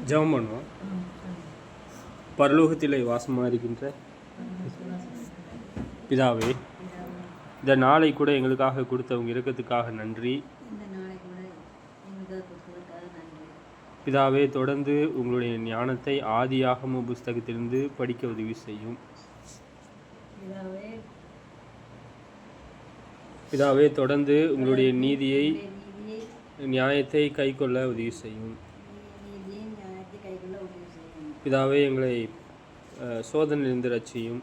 ஜெபம் பண்ணுவோம். பரலோகத்திலே வாசமாக இருக்கின்ற பிதாவே, இந்த நாளை கூட எங்களுக்காக கொடுத்த உங்கள் இரக்கத்துக்காக நன்றி. பிதாவே, தொடர்ந்து உங்களுடைய ஞானத்தை ஆதியாகம புஸ்தகத்திலிருந்து படிக்க உதவி செய்யும். பிதாவே, தொடர்ந்து உங்களுடைய நீதியை நியாயத்தை கை கொள்ள உதவி செய்யும். பிதாவே, எங்களை சோதனையிலிருந்து ரட்சியும்.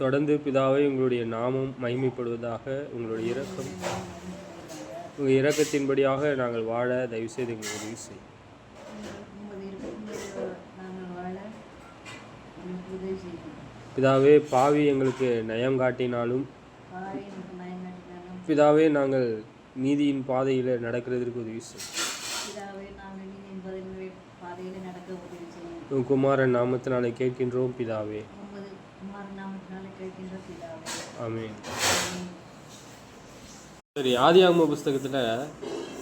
தொடர்ந்து பிதாவே, உங்களுடைய நாமம் மகிமைப்படுவதாக. உங்களுடைய இரக்கம், உங்கள் இரக்கத்தின்படியாக நாங்கள் வாழ தயவுசெய்து எங்களுக்கு உதவி செய்யும். பிதாவே, பாவி எங்களுக்கு நயம் காட்டினாலும் பிதாவே, நாங்கள் நீதியின் பாதையில் நடக்கிறதுக்கு உதவி செய்யும். உன் குமாரன் நாமத்தினாலே கேட்கின்றோம் பிதாவே. ஆமென். சரி, ஆதியாகம புஸ்தகத்தில்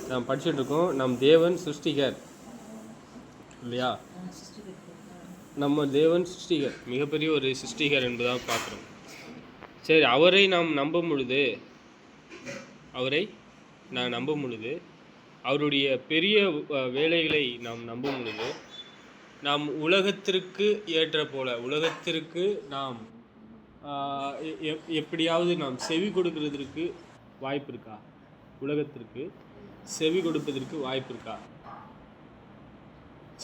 நாம் படிச்சுட்டு இருக்கோம். நம் தேவன் சிருஷ்டிகர் இல்லையா? நம்ம தேவன் சிருஷ்டிகர், மிகப்பெரிய ஒரு சிருஷ்டிகர் என்பதாக பார்க்குறோம். சரி, அவரை நாம் நம்பும் பொழுது அவருடைய பெரிய வேலைகளை நாம் நம்பும் பொழுது நாம் உலகத்திற்கு ஏற்ற போல உலகத்திற்கு நாம் எப்படியாவது நாம் செவி கொடுக்கிறதுக்கு வாய்ப்பு இருக்கா? உலகத்திற்கு செவி கொடுப்பதற்கு வாய்ப்பு இருக்கா?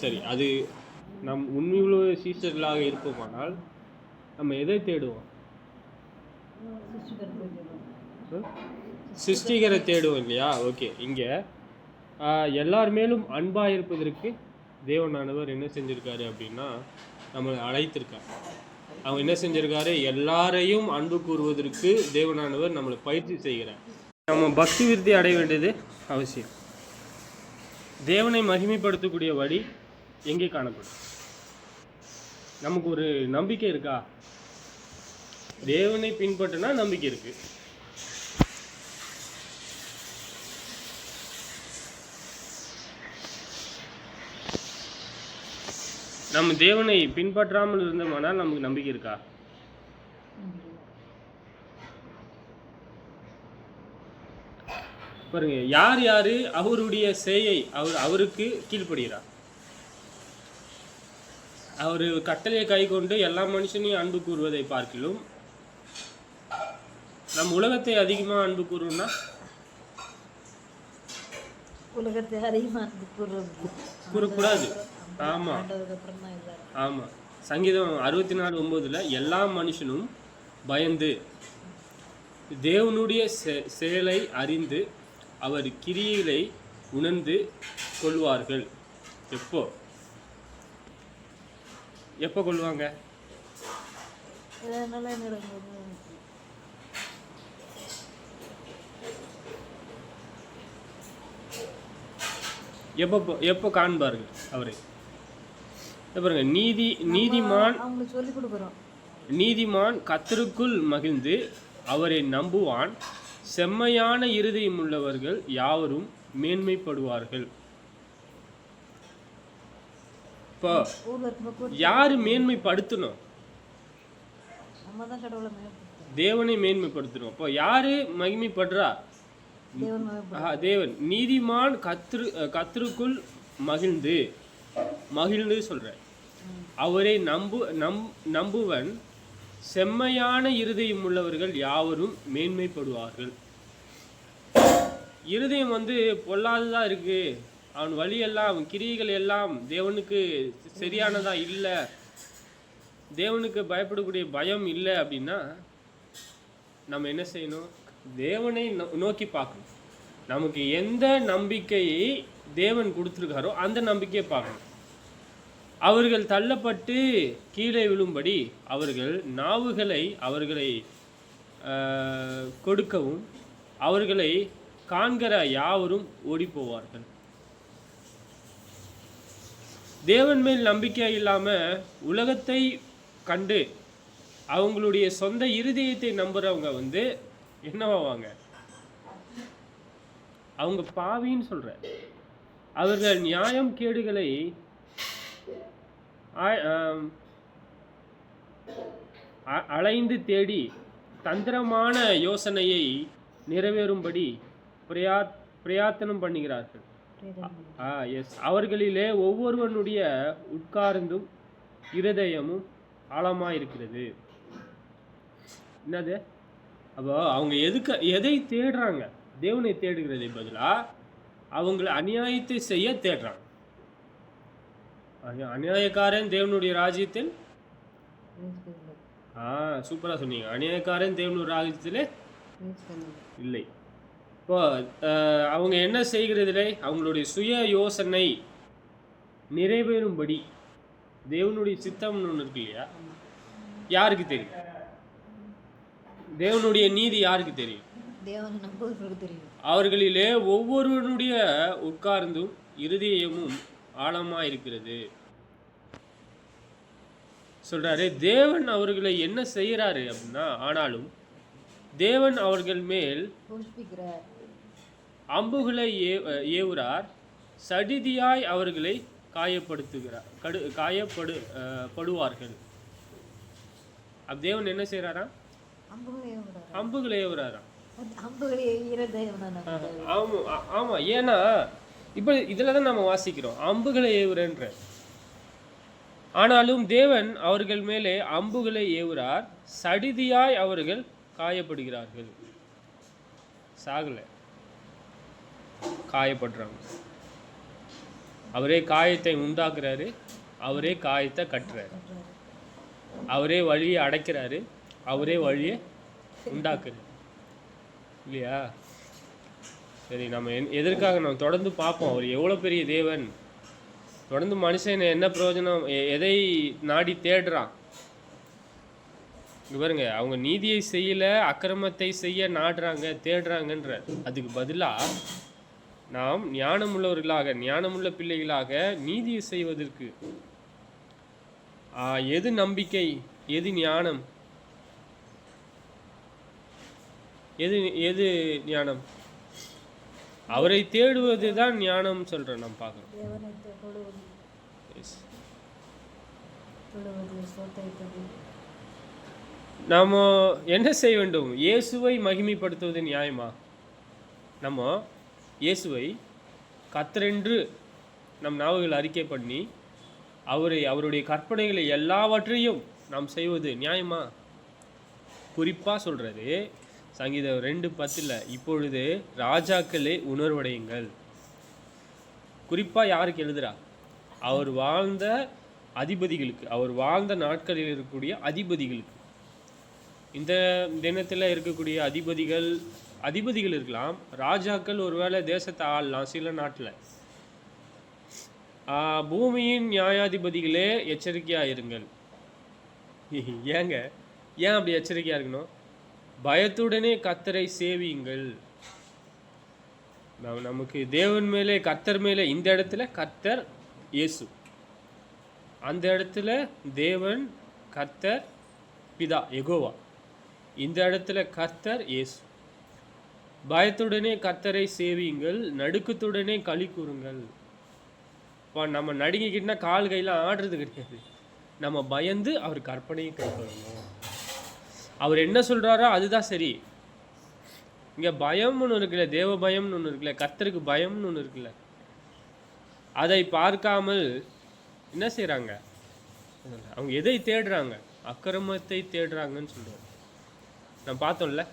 சரி, அது நம் உண்மையுள்ள சீஷர்களாக இருப்போமானால் நம்ம எதை தேடுவோம்? சிருஷ்டிகரை தேடுவோம் இல்லையா? ஓகே, இங்கே எல்லார் மேலும் அன்பாக இருப்பதற்கு தேவனானவர் என்ன செஞ்சுருக்காரு அப்படின்னா நம்மளை அழைத்திருக்கார். அவங்க என்ன செஞ்சிருக்காரு? எல்லாரையும் அன்பு கூறுவதற்கு தேவனானவர் நம்மளை பயிற்சி செய்கிறார். நம்ம பக்தி விருத்தி அடைய வேண்டியது அவசியம். தேவனை மகிமைப்படுத்தக்கூடிய வழி எங்கே காணப்படும்? நமக்கு ஒரு நம்பிக்கை இருக்கா? தேவனை பின்பற்றினா நம்பிக்கை இருக்கு. நம்ம தேவனை பின்பற்றாமல் இருந்தோம்னால் நமக்கு நம்பிக்கை இருக்கா? பாருங்க, யார் யாரு அவருடைய சேயை அவருக்கு கீழ்ப்படுகிறார். அவர் கட்டளையை கை கொண்டு எல்லா மனுஷனையும் அன்பு கூறுவதை பார்க்கிலும் நம் உலகத்தை அதிகமாக அன்பு கூறுவோம்னா உலகத்தை அதிகமாக அன்பு கூறக்கூடாது. ஆமாம் ஆமாம். சங்கீதம் 64:9 எல்லா மனுஷனும் பயந்து தேவனுடைய செயலை அறிந்து அவர் கிரியைகளை உணர்ந்து கொள்வார்கள். எப்போ கொள்வாங்க? எப்போ காண்பார்கள் அவரை? பாருங்க, நீதிமான் கர்த்தருக்குள் மகிழ்ந்து அவரை நம்புவான். செம்மையான இருதயம் உள்ளவர்கள் யாவரும் மேன்மைப்படுவார்கள். இப்போ யாரு மேன்மைப்படுத்தணும்? தேவனை மேன்மைப்படுத்தணும். இப்போ யாரு மகிமைப்படுறா? தேவன். நீதிமான் கர்த்தருக்குள் மகிழ்ந்து சொல்ற அவரை நம்புவன். செம்மையான இருதயம் உள்ளவர்கள் யாவரும் மேன்மைப்படுவார்கள். இருதயம் பொல்லாததா இருக்கு, அவன் வழியெல்லாம் அவன் கிரியைகள் எல்லாம் தேவனுக்கு சரியானதா இல்லை, தேவனுக்கு பயப்படக்கூடிய பயம் இல்லை அப்படின்னா நம்ம என்ன செய்யணும்? தேவனை நோக்கி பார்க்கணும். நமக்கு எந்த நம்பிக்கையை தேவன் கொடுத்துருக்காரோ அந்த நம்பிக்கையை பார்க்கணும். அவர்கள் தள்ளப்பட்டு கீழே விழும்படி அவர்கள் நாவுகளை கொடுக்கவும் அவர்களை காண்கிற யாவரும் ஓடி போவார்கள். தேவன் மேல் நம்பிக்கை இல்லாமல் உலகத்தை கண்டு அவங்களுடைய சொந்த இருதயத்தை நம்புறவங்க என்னவாவாங்க? அவங்க பாவின்னு சொல்ற. அவர்கள் நியாயம் கேடுகளை அலைந்து தேடி தந்திரமான யோசனையை நிறைவேறும்படி பிரயாத்தனம் பண்ணுகிறார்கள். எஸ், அவர்களிலே ஒவ்வொருவனுடைய உட்கார்ந்தும் இருதயமும் ஆழமாயிருக்கிறது. என்னது? அப்போ அவங்க எதை தேடுறாங்க? தேவனை தேடுகிறதை பதிலா அவங்களை அநியாயத்தை செய்ய தேடுறாங்க. அநியாயக்காரன் தேவனுடைய ராஜ்யத்தில் சூப்பரா சொன்னீங்க. அநியாயக்காரன் தேவனுடைய ராஜ்யத்திலே இல்லை. இப்போ அவங்க என்ன செய்கிறதில்லை? அவங்களுடைய சுய யோசனை நிறைவேறும்படி தேவனுடைய சித்தம்னு ஒன்று இருக்கு இல்லையா? யாருக்கு தெரியும்? தேவனுடைய நீதி யாருக்கு தெரியும்? அவர்களிலே ஒவ்வொருவனுடைய உட்கார்ந்தும் இருதயமும் ஆழமா இருக்கிறது சொல்றாரு. தேவன் அவர்களை என்ன செய்யறாரு அப்படின்னா, ஆனாலும் தேவன் அவர்கள் மேல் அம்புகளை ஏவுறார், சடிதியாய் அவர்களை காயப்படுவார்கள். அப்ப தேவன் என்ன செய்யறாரா? அம்புகளை ஏவுறாராம். ஆமா, ஏன்னா இப்ப இதுலதான் நம்ம வாசிக்கிறோம் அம்புகளை ஏவுறன்ற. ஆனாலும் தேவன் அவர்கள் மேலே அம்புகளை ஏவுறார், சடிதியாய் அவர்கள் காயப்படுகிறார்கள். சாகல, காயப்படுறாங்க. அவரே காயத்தை உண்டாக்குறாரு, அவரே காயத்தை கட்டுறாரு, அவரே வழியை அடைக்கிறாரு, அவரே வழியை உண்டாக்குறாரு இல்லையா? சரி, நம்ம எதற்காக நம்ம தொடர்ந்து பார்ப்போம் அவர் எவ்வளோ பெரிய தேவன். தொடர்ந்து மனுஷன் என்ன பிரயோஜனம், எதை நாடி தேடுறான்? இங்க பாருங்க, அவங்க நீதியை செய்யல, அக்கிரமத்தை செய்ய நாடுறாங்க, தேடுறாங்கன்ற. அதுக்கு பதிலாக நாம் ஞானமுள்ளவர்களாக, ஞானமுள்ள பிள்ளைகளாக நீதியை செய்வதற்கு எது நம்பிக்கை, எது ஞானம், எது ஞானம்? அவரை தேடுவது தான் ஞானம் சொல்றேன். நாம் பார்க்கணும். நாம என்ன செய்ய வேண்டும்? இயேசுவை மகிமைப்படுத்துவது நியாயமா? நம்ம இயேசுவை கர்த்தரென்று நம் நாவுகள் அறிக்கை பண்ணி அவருடைய கற்பனைகளை எல்லாவற்றையும் நாம் செய்வது நியாயமா? குறிப்பா சொல்றது சங்கீதம் 2:10, இப்பொழுது ராஜாக்களே உணர்வடையுங்கள். குறிப்பா யாருக்கு எழுதுறா? அவர் வாழ்ந்த அதிபதிகளுக்கு, அவர் வாழ்ந்த நாட்களில் இருக்கக்கூடிய அதிபதிகளுக்கு. இந்த தினத்தில் இருக்கக்கூடிய அதிபதிகள் இருக்கலாம், ராஜாக்கள் ஒருவேளை தேசத்தை ஆளலாம் சில நாட்டில். பூமியின் நியாயாதிபதிகளே எச்சரிக்கையாக இருங்கள். ஏன் அப்படி எச்சரிக்கையாக இருக்கணும்? பயத்துடனே கர்த்தரை சேவியுங்கள். நமக்கு தேவன் மேலே, கர்த்தர் மேலே, இந்த இடத்துல கர்த்தர் இயேசு, அந்த இடத்துல தேவன் கர்த்தர் பிதா யெகோவா, இந்த இடத்துல கர்த்தர் இயேசு. பயத்துடனே கர்த்தரை சேவியுங்கள், நடுக்கத்துடனே களி கூறுங்கள். இப்போ நம்ம நடுங்கிக்கிட்டா கால் கையெல்லாம் ஆடுறது கிடையாது. நம்ம பயந்து அவர் கற்பனையை கைக்கொள்ளணும். அவர் என்ன சொல்றாரோ அதுதான் சரி. இங்க பயம்னு ஒன்று இருக்குல்ல, தேவ பயம்னு ஒன்று இருக்குல்ல, கர்த்தருக்கு பயம்னு ஒன்று இருக்குல்ல, அதை பார்க்காமல் என்ன செய்யறாங்க? அவங்க எதை தேடுறாங்க? அக்கிரமத்தை தேடுறாங்கன்னு சொல்றாங்க. நம்ம பார்த்தோம்ல,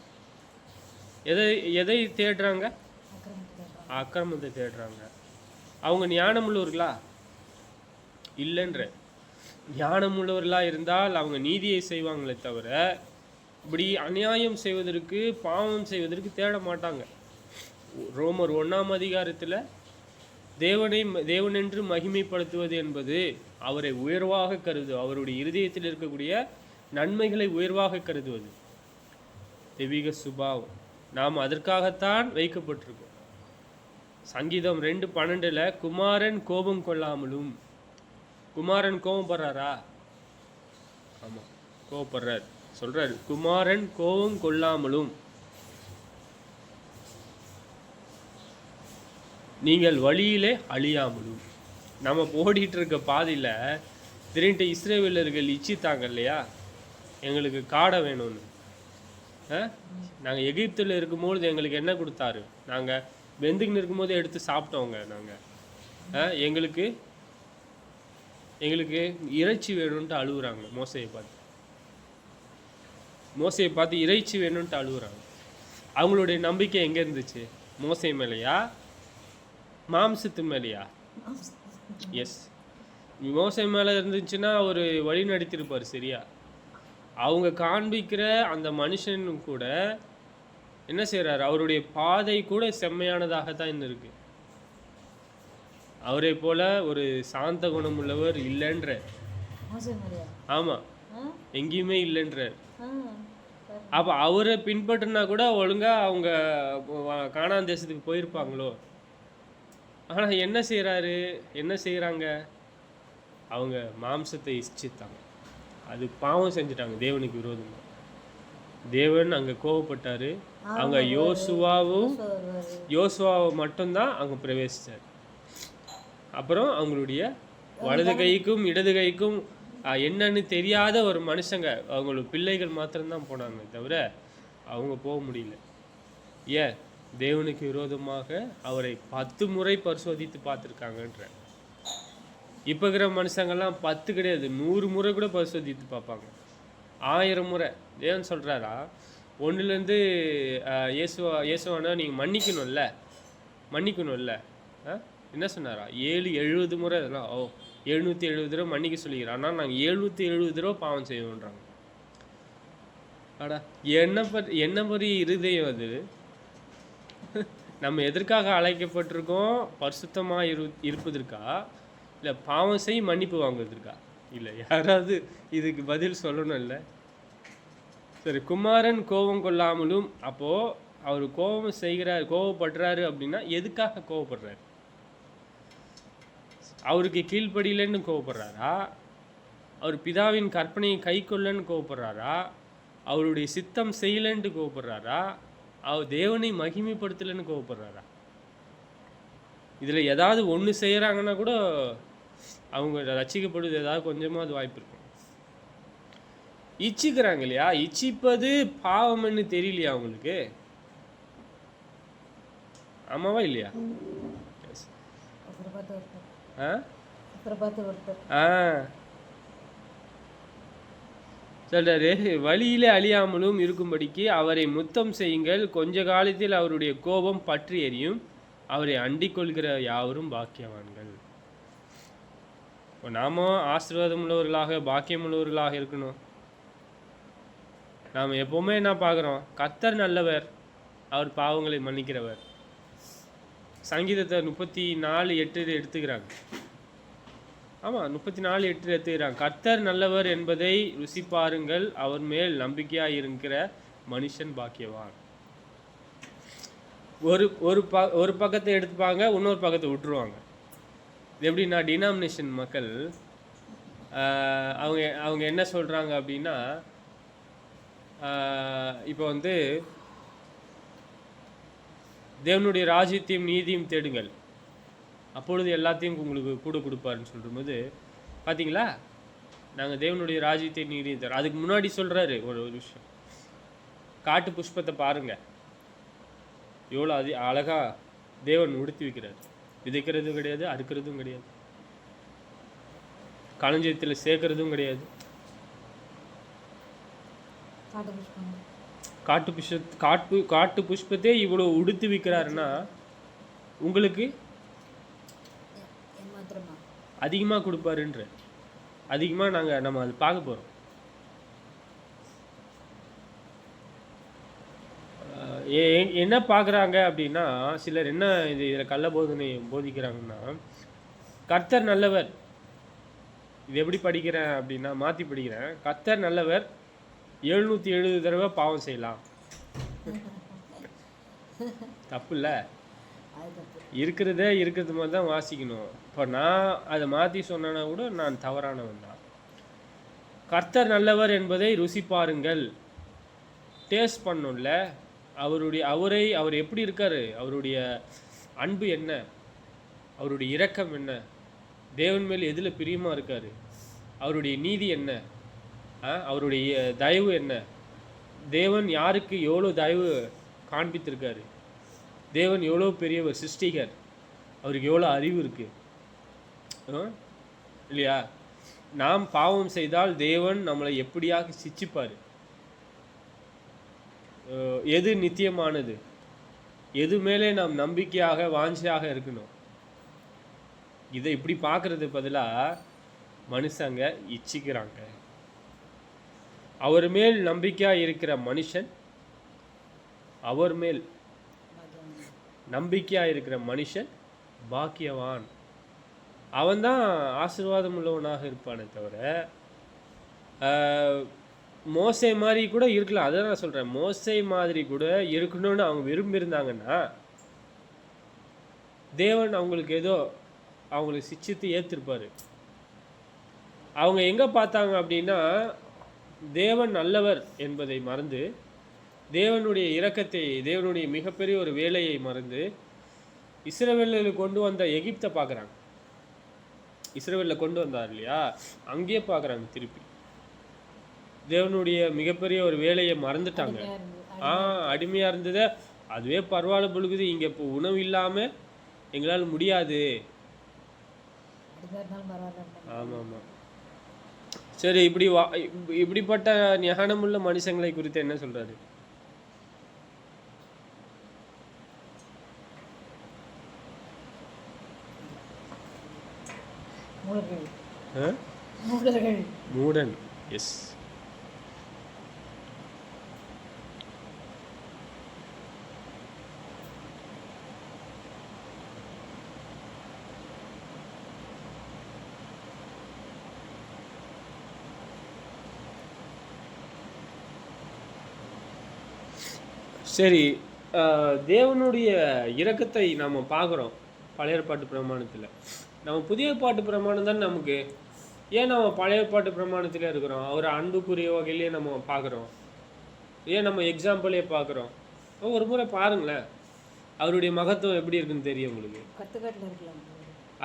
எதை தேடுறாங்க? அக்கிரமத்தை தேடுறாங்க. அவங்க ஞானமுள்ளவர்களா? இல்லைன்ற. ஞானமுள்ளவர்களா இருந்தால் அவங்க நீதியை செய்வாங்களே தவிர இப்படி அநியாயம் செய்வதற்கு, பாவம் செய்வதற்கு தேட மாட்டாங்க. ரோமர் 1 தேவனென்று மகிமைப்படுத்துவது என்பது அவரை உயர்வாக கருதுவது, அவருடைய இருதயத்தில் இருக்கக்கூடிய நன்மைகளை உயர்வாக கருதுவது தெய்வீக சுபாவம். நாம் அதற்காகத்தான் வைக்கப்பட்டிருக்கோம். சங்கீதம் 2:12 குமாரன் கோபம் கொள்ளாமலும். குமாரன் கோபப்படுறாரா? ஆமா, கோபப்படுறார். சொல்றாரு, குமாரன் கோபம் கொள்ளாமலும் நீங்கள் வழியிலே அழியாமலும். நம்ம ஓடிட்டு இருக்க பாதையில் திரண்டு இஸ்ரவேலர்கள் இச்சித்தாங்க இல்லையா, எங்களுக்கு காடை வேணும்னு. நாங்கள் எகிப்தில் இருக்கும்போது எங்களுக்கு என்ன கொடுத்தாரு, நாங்கள் வெந்துக்கின்னு இருக்கும்போது எடுத்து சாப்பிட்டோங்க. நாங்கள் எங்களுக்கு இறைச்சி வேணும்ன்ட்டு அழுகுறாங்க. மோசையை பார்த்து இறைச்சி வேணும்ன்ட்டு அழுகுறாங்க. அவங்களுடைய நம்பிக்கை எங்கே இருந்துச்சு? மோசை மேலேயா, மாம்சத்து மேலேயா? எஸ், மோசை மேலே இருந்துச்சுன்னா ஒரு வழி நடத்திருப்பார் சரியா. அவங்க காண்பிக்கிற அந்த மனுஷன் கூட என்ன செய்கிறாரு, அவருடைய பாதை கூட செம்மையானதாகத்தான் இருக்கு. அவரை போல ஒரு சாந்த குணம் உள்ளவர் இல்லைன்ற, ஆமாம், எங்கேயுமே இல்லைன்ற. அப்போ அவரை பின்பற்றினா கூட ஒழுங்காக அவங்க கானான் தேசத்துக்கு போயிருப்பாங்களோ. ஆனால் என்ன செய்கிறாங்க, அவங்க மாம்சத்தை இச்சித்தாங்க. அது பாவம் செஞ்சுட்டாங்க தேவனுக்கு விரோதமாக. தேவன் அங்கே கோவப்பட்டார். அங்கே யோசுவாவை மட்டும்தான் அங்கே பிரவேசித்தார். அப்புறம் அவங்களுடைய வலது கைக்கும் இடது கைக்கும் என்னன்னு தெரியாத ஒரு மனுஷங்க, அவங்களோட பிள்ளைகள் மாத்திரம்தான் போனாங்க தவிர அவங்க போக முடியல. ஏன்? தேவனுக்கு விரோதமாக அவரை 10 முறை பரிசோதித்து பார்த்துருக்காங்கன்ற. இப்போ இருக்கிற மனுஷங்கள்லாம் 10 கிடையாது, 100 முறை கூட பரிசோதித்து பார்ப்பாங்க, 1000 முறை. தேவன் சொல்கிறாரா, ஒன்றுலேருந்து இயேசுவானா நீங்கள் மன்னிக்கணும்ல. என்ன சொன்னாரா? 770 முறை. அதெல்லாம் 770 தடவை மன்னிக்க சொல்லிக்கிறோம். ஆனால் நாங்கள் 770 தடவை பாவம் செய்வோன்றாங்க. ஆடா, என்ன மாதிரி இருதயம் அது? நம்ம எதற்காக அழைக்கப்பட்டிருக்கோம்? பரிசுத்தமாக இருப்பதற்கா, இல்லை பாவம் செய்ய மன்னிப்பு வாங்குவதற்கா? இல்லை, யாராவது இதுக்கு பதில் சொல்லணும். இல்லை சரி, குமாரன் கோபம் கொள்ளாமலும், அப்போது அவர் கோவப்படுறாரு அப்படின்னா எதுக்காக கோவப்படுறாரு? அவருக்கு கீழ்ப்படியிலன்னு கோவப்படுறாரா? அவர் பிதாவின் கற்பனையை கை கொள்ளன்னு கோவப்படுறாரா? அவருடைய சித்தம் செய்யலன்ட்டு கோவப்படுறாரா? அவர் தேவனை மகிமைப்படுத்தலன்னு கோவப்படுறாரா? இதில் ஏதாவது ஒன்று செய்கிறாங்கன்னா கூட அவங்க ரட்சிக்கப்படுவது ஏதாவது கொஞ்சமாவது வாய்ப்பு இருக்கும். இச்சிக்கிறாங்க இல்லையா, இச்சிப்பது பாவம்னு தெரியலையா அவங்களுக்கு? ஆமாவா இல்லையா? சொல்றாரு, வழியிலே அழியாமலும் இருக்கும்படிக்கு அவரை முத்தம் செய்யுங்கள், கொஞ்ச காலத்தில் அவருடைய கோபம் பற்றி எரியும், அவரை அண்டிக் கொள்கிற யாவரும் பாக்கியவான்கள். இப்போ நாம ஆசீர்வாதம் உள்ளவர்களாக பாக்கியம் உள்ளவர்களாக இருக்கணும். நாம் எப்போவுமே என்ன பார்க்குறோம்? கர்த்தர் நல்லவர், அவர் பாவங்களை மன்னிக்கிறவர். சங்கீதத்தை 34:8 எடுத்துக்கிறாங்க. ஆமாம், 34:8 எடுத்துக்கிறாங்க. கர்த்தர் நல்லவர் என்பதை ருசி பாருங்கள், அவர் மேல் நம்பிக்கையாக இருக்கிற மனுஷன் பாக்கியவான். ஒரு பக்கத்தை எடுத்துப்பாங்க, இன்னொரு பக்கத்தை விட்டுருவாங்க. எப்படின்னா, டினாமினேஷன் மக்கள் அவங்க என்ன சொல்கிறாங்க அப்படின்னா, இப்போ வந்து தேவனுடைய ராஜ்யத்தையும் நீதியும் தேடுங்கள், அப்பொழுது எல்லாத்தையும் உங்களுக்கு கூட கொடுப்பாருன்னு சொல்லும்போது பார்த்தீங்களா, நாங்கள் தேவனுடைய ராஜ்யத்தை நீதியும் தரோம். அதுக்கு முன்னாடி சொல்கிறாரு ஒரு விஷயம், காட்டு புஷ்பத்தை பாருங்கள், எவ்வளோ அழகாக தேவன் உடுத்தி வைக்கிறார். விதைக்கிறதும் கிடையாது, அறுக்கிறதும் கிடையாது, களஞ்சியத்தில் சேர்க்கறதும் கிடையாது. காட்டு புஷ்பத்தை இவ்வளோ உடுத்து வைக்கிறாருன்னா உங்களுக்கு அதிகமாக கொடுப்பாருன்ற, அதிகமாக நம்ம அது பார்க்க போகிறோம். என்ன பார்க்குறாங்க அப்படின்னா, சிலர் என்ன இதில் கள்ள போதனை போதிக்கிறாங்கன்னா, கர்த்தர் நல்லவர். இது எப்படி படிக்கிறேன் அப்படின்னா, மாற்றி படிக்கிறேன். கர்த்தர் நல்லவர், 770 தடவை பாவம் செய்யலாம். தப்பு இல்லை, இருக்கிறது மாதிரி தான் வாசிக்கணும். இப்போ நான் அதை மாற்றி சொன்னேன்னா கூட நான் தவறானவன் தான். கர்த்தர் நல்லவர் என்பதை ருசி பாருங்கள், டேஸ்ட் பண்ணணும்ல. அவர் எப்படி இருக்காரு, அவருடைய அன்பு என்ன, அவருடைய இரக்கம் என்ன, தேவன் மேல் எதில் பிரியமாக இருக்கார், அவருடைய நீதி என்ன, அவருடைய தயவு என்ன, தேவன் யாருக்கு எவ்வளோ தயவு காண்பித்திருக்காரு, தேவன் எவ்வளோ பெரியவர் சிருஷ்டிகர், அவருக்கு எவ்வளோ அறிவு இருக்குது இல்லையா. நாம் பாவம் செய்தால் தேவன் நம்மளை எப்படியாக சிச்சிப்பார். எது நித்தியமானது, எது மேலே நாம் நம்பிக்கையாக வாஞ்சியாக இருக்கணும், இதை இப்படி பார்க்கறது பதிலாக மனுஷங்க இச்சிக்கிறாங்க. அவர் மேல் நம்பிக்கையாக இருக்கிற மனுஷன், அவர் மேல் நம்பிக்கையாக இருக்கிற மனுஷன் பாக்கியவான். அவன்தான் ஆசீர்வாதம் உள்ளவனாக இருப்பானே தவிர, மோசை மாதிரி கூட இருக்கலாம். அதான் நான் சொல்கிறேன், மோசை மாதிரி கூட இருக்கணும்னு அவங்க விரும்பியிருந்தாங்கன்னா தேவன் அவங்களுக்கு ஏதோ அவங்களுக்கு சிச்சித்து ஏற்றிருப்பார். அவங்க எங்கே பார்த்தாங்க அப்படின்னா, தேவன் நல்லவர் என்பதை மறந்து, தேவனுடைய இரக்கத்தை, தேவனுடைய மிகப்பெரிய ஒரு வேலையை மறந்து இஸ்ரவேலில் கொண்டு வந்த எகிப்தை பார்க்குறாங்க. இஸ்ரவேலில் கொண்டு வந்தார் இல்லையா, அங்கேயே பார்க்குறாங்க. திருப்பி தேவனுடைய மிகப்பெரிய ஒரு வேலையை மறந்துட்டாங்க. அடிமையாக இருந்ததை அதுவே பரவாயில்ல பொழுது, இங்கே இப்போ உணவு இல்லாமல் எங்களால் முடியாது. ஆமாம் ஆமாம். சரி, இப்படிப்பட்ட ஞானமுள்ள மனுஷங்களை குறித்து என்ன சொல்றாரு? மூடன். எஸ். சரி, தேவனுடைய இரக்கத்தை நம்ம பார்க்குறோம் பழைய ஏற்பாட்டு பிரமாணத்தில். நம்ம புதிய ஏற்பாட்டு பிரமாணம் தான் நமக்கு. ஏன் நம்ம பழைய ஏற்பாட்டு பிரமாணத்தில் இருக்கிறோம்? அவர் அன்புக்குரிய வகையிலே நம்ம பார்க்குறோம். ஏன் நம்ம எக்ஸாம்பிளே பார்க்குறோம்? ஒரு முறை பாருங்களேன், அவருடைய மகத்துவம் எப்படி இருக்குன்னு தெரியும் உங்களுக்கு.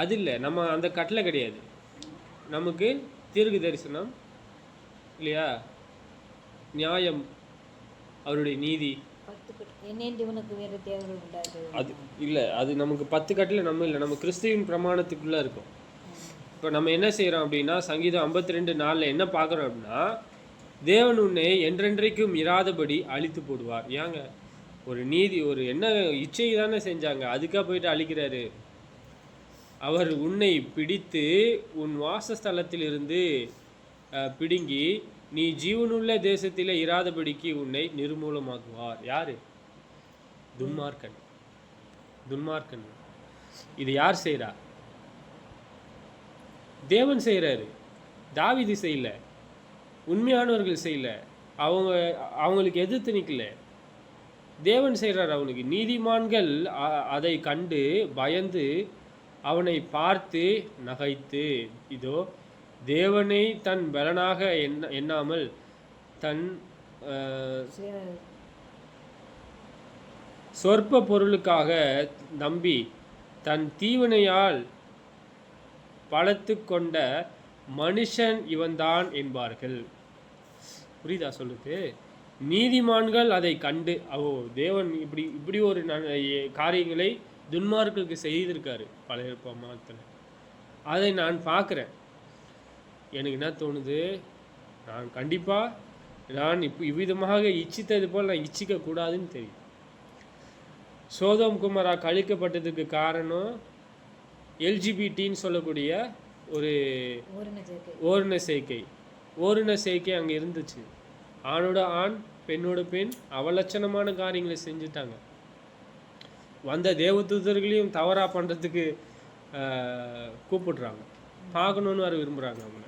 அது இல்லை, நம்ம அந்த கட்டில் கிடையாது. நமக்கு தீர்க்க தரிசனம் இல்லையா, நியாயம், அவருடைய நீதி. அது இல்லை, அது நமக்கு 10 கட்டில் நம்ம இல்லை, நம்ம கிறிஸ்துவின் பிரமாணத்துக்குள்ளே இருக்கும். இப்போ நம்ம என்ன செய்கிறோம் அப்படின்னா, சங்கீதம் 52:4 என்ன பார்க்குறோம் அப்படின்னா, தேவன் உன்னை என்றென்றைக்கும் இராதபடி அழித்து போடுவார். ஏங்க, ஒரு நீதி, ஒரு என்ன இச்சை தானே செஞ்சாங்க, அதுக்காக போயிட்டு அழிக்கிறாரு. அவர் உன்னை பிடித்து உன் வாசஸ்தலத்தில் இருந்து பிடுங்கி நீ ஜீவனுள்ள தேசத்திலே இராதபடிக்கு உன்னை நிர்மூலமாக்குவார். யாரு? துன்மார்க்கன். துன்மார்க்கன். இது யார் செய்கிறா? தேவன் செய்கிறாரு. தாவீது செய்யல, உண்மையானவர்கள் செய்யல, அவங்களுக்கு எதிர்த்து நிற்கல, தேவன் செய்கிறார். அவனுக்கு நீதிமான்கள் அதை கண்டு பயந்து அவனை பார்த்து நகைத்து, இதோ தேவனை தன் பலனாக எண்ணாமல் தன் சொற்ப பொருளுக்காக நம்பி தன் தீவனையால் பலத்து கொண்ட மனுஷன் இவன்தான் என்பார்கள். புரியுதா சொல்லுது? நீதிமான்கள் அதை கண்டு, தேவன் இப்படி ஒரு காரியங்களை துன்மார்களுக்கு செய்திருக்காரு பழைய பிரமாணத்தில். அதை நான் பார்க்குறேன். எனக்கு என்ன தோணுது, நான் கண்டிப்பாக நான் இவ்விதமாக இச்சித்தது போல் நான் இச்சிக்க கூடாதுன்னு தெரியும். சோதோம் குமாரா கழிக்கப்பட்டதுக்கு காரணம் எல்ஜிபிடின்னு சொல்லக்கூடிய ஒரு ஓரின சேர்க்கை அங்கே இருந்துச்சு. ஆணோட ஆண், பெண்ணோட பெண் அவலட்சணமான காரியங்களை செஞ்சுட்டாங்க. வந்த தேவதூதர்களையும் தவறாக பண்ணுறதுக்கு கூப்பிடுறாங்க, பார்க்கணுன்னு வர விரும்புகிறாங்க அவங்கள.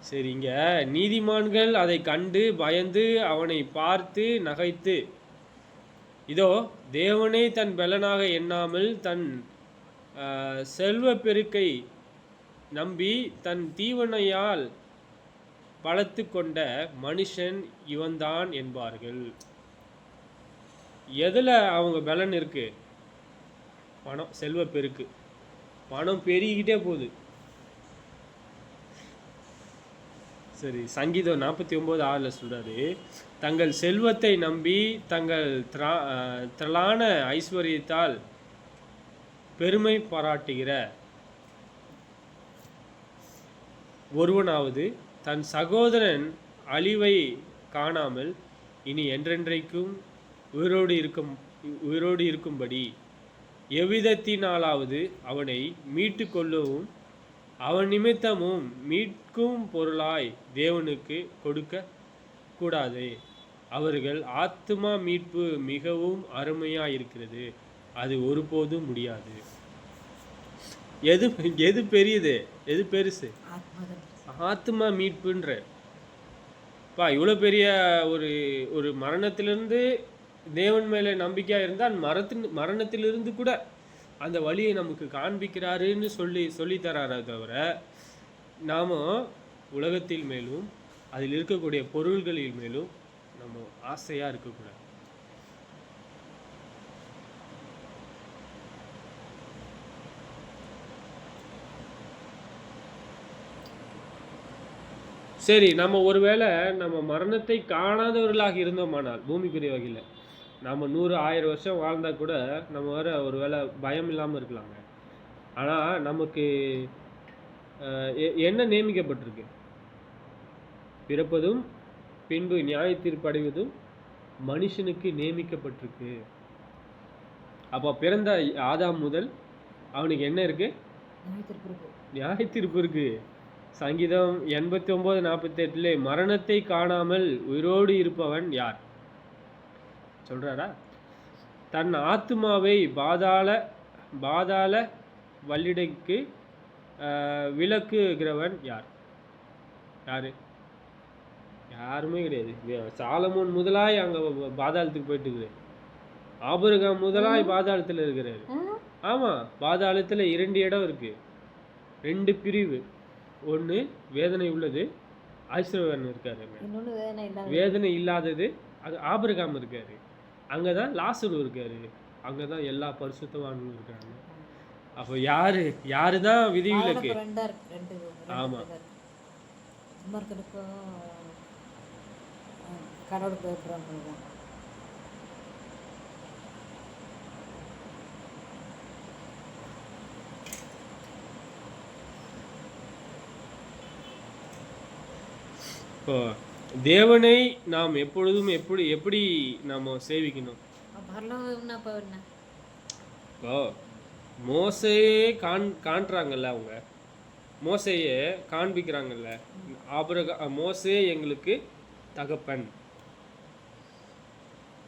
சரிங்க, நீதிமான்கள் அதை கண்டு பயந்து அவனை பார்த்து நகைத்து, இதோ தேவனை தன் பலனாக எண்ணாமல் தன் செல்வ பெருக்கை நம்பி தன் தீவனையால் பலத்து கொண்ட மனுஷன் இவன்தான் என்பார்கள். எதில் அவங்க பலன் இருக்கு? பணம், செல்வ பெருக்கு. பணம் பெருகிக்கிட்டே போகுது. சரி, சங்கீதம் 49:6 சொல்றாரு, தங்கள் செல்வத்தை நம்பி தங்கள் திரளான ஐஸ்வர்யத்தால் பெருமை பாராட்டுகிற ஒருவனாவது தன் சகோதரன் அழிவை காணாமல் இனி என்றென்றைக்கும் உயிரோடு இருக்கும்படி எவ்விதத்தினாலாவது அவனை மீட்டு கொள்ளவும் அவன் நிமித்தமும் மீட்கும் பொருளாய் தேவனுக்கு கொடுக்க கூடாது. அவர்கள் ஆத்துமா மீட்பு மிகவும் அருமையாயிருக்கிறது, அது ஒருபோதும் முடியாது. எது எது பெரியது, எது பெருசு? ஆத்மா மீட்புன்ற இவ்வளோ பெரிய ஒரு ஒரு மரணத்திலிருந்து தேவன் மேலே நம்பிக்கையாக இருந்தால் மரணத்திலிருந்து கூட அந்த வழியை நமக்கு காண்பிக்கிறாருன்னு சொல்லித்தராரே தவிர நாம் உலகத்தில் மேலும் அதில் இருக்கக்கூடிய பொருள்களில் மேலும் நம்ம ஆசையாக இருக்கக்கூடாது. சரி, நம்ம ஒருவேளை நம்ம மரணத்தை காணாதவர்களாக இருந்தோமானால் பூமிக்குரிய வகையில் நம்ம 100-1000 வருஷம் வாழ்ந்தால் கூட நம்ம வேற ஒரு வேளை பயம் இல்லாமல் இருக்கலாங்க. ஆனால் நமக்கு என்ன நியமிக்கப்பட்டிருக்கு? பிறப்பதும் பின்பு நியாய தீர்ப்படைவதும் மனுஷனுக்கு நியமிக்கப்பட்டிருக்கு. அப்போ பிறந்த ஆதாம் முதல் அவனுக்கு என்ன இருக்கு? நியாய தீர்ப்பு இருக்கு. சங்கீதம் 89:48 மரணத்தை காணாமல் உயிரோடு இருப்பவன் யார் சொல்றாரா? தன் ஆத்துமாவை பாதாள வல்லிடைக்கு விலக்குகிறவன் யார்? யாருமே கிடையாது. சாலமோன் முதலாய் அங்க பாதாளத்துக்கு போயிட்டு இருக்கிறார். ஆபிரகாம் முதலாய் பாதாளத்தில் இருக்கிறாரு. ஆமா, பாதாளத்துல 2 இடம் இருக்கு, 2 பிரிவு. ஒன்று வேதனை உள்ளது, ஐஸ்வர்யன் இருக்காரு. வேதனை இல்லாதது அது ஆபிரகாம் இருக்காரு. அங்கே தான் லாசரு இருக்காரு. அங்கே தான் எல்லா பரிசுத்தவான்களும் இருக்காங்க. அப்போ யாரு தான் விதிவிலக்கு? ஆமாம், இப்போ தேவனை நாம் எப்பொழுதும் எப்படி நாம் சேவிக்கணும்? இப்போ மோசையே காண்றாங்கல்ல, அவங்க மோசையே காண்பிக்கிறாங்கல்ல. மோசே எங்களுக்கு தகப்பன்,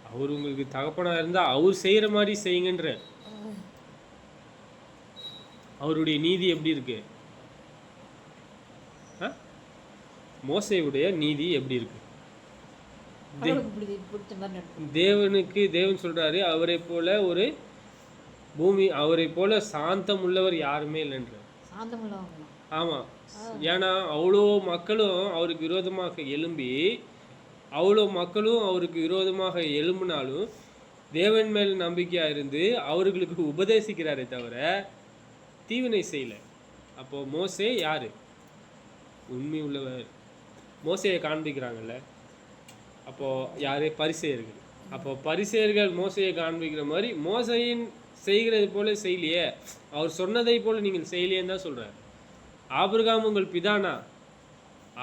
அவர் உங்களுக்கு தகப்பனாக இருந்தால் அவர் செய்கிற மாதிரி செய்யுங்கன்ற. அவருடைய நீதி எப்படி இருக்கு? மோசையுடைய நீதி எப்படி இருக்கு? தேவன் சொல்றாரு, அவரை போல ஒரு அவரை போல சாந்தம் உள்ளவர் யாருமே இல்லைன்ற. ஆமா, ஏன்னா அவ்வளோ மக்களும் அவருக்கு விரோதமாக எழும்பினாலும் தேவன் மேல் நம்பிக்கையா இருந்து அவர்களுக்கு உபதேசிக்கிறாரே தவிர தீவினை செய்யல. அப்போ மோசே யாரு? உண்மை உள்ளவர். மோசையை காண்பிக்கிறாங்கல்ல, அப்போ யாரு? பரிசேயர்கள். அப்போ பரிசேயர்கள் மோசையை காண்பிக்கிற மாதிரி மோசையின் செய்கிறது போல செய்யலையே, அவர் சொன்னதை போல நீங்கள் செய்யலையேன்னு தான் சொல்றாரு. ஆபிரகாம் உங்கள் பிதானா?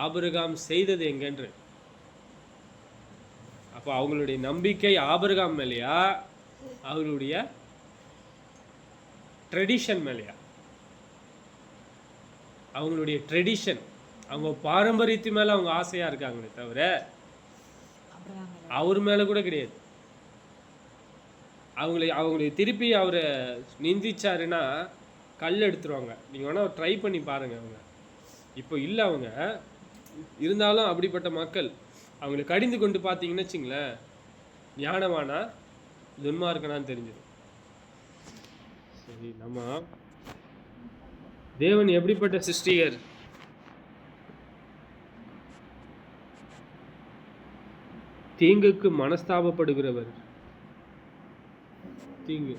ஆபிரகாம் செய்தது எங்கன்று? அப்போ அவங்களுடைய நம்பிக்கை ஆபிரகாம் மேலையா, அவர்களுடைய ட்ரெடிஷன் மேலையா? அவங்களுடைய ட்ரெடிஷன், அவங்க பாரம்பரியத்து மேலே அவங்க ஆசையாக இருக்காங்களே தவிர அவர் மேலே கூட கிடையாது. அவங்களை திருப்பி அவரை நிந்திச்சாருன்னா கல் எடுத்துருவாங்க. நீங்கள் வேணால் ட்ரை பண்ணி பாருங்கள். அவங்க இப்போ இல்லை, அவங்க இருந்தாலும் அப்படிப்பட்ட மக்கள் அவங்களை கடிந்து கொண்டு பார்த்தீங்கன்னு வச்சுங்களேன், ஞானமானா துன்மார்க்கனான்னு தெரிஞ்சிடும். சரி, நம்ம தேவன் எப்படிப்பட்ட சிருஷ்டிகர்? தீங்குக்கு மனஸ்தாபப்படுகிறவர். தீங்கு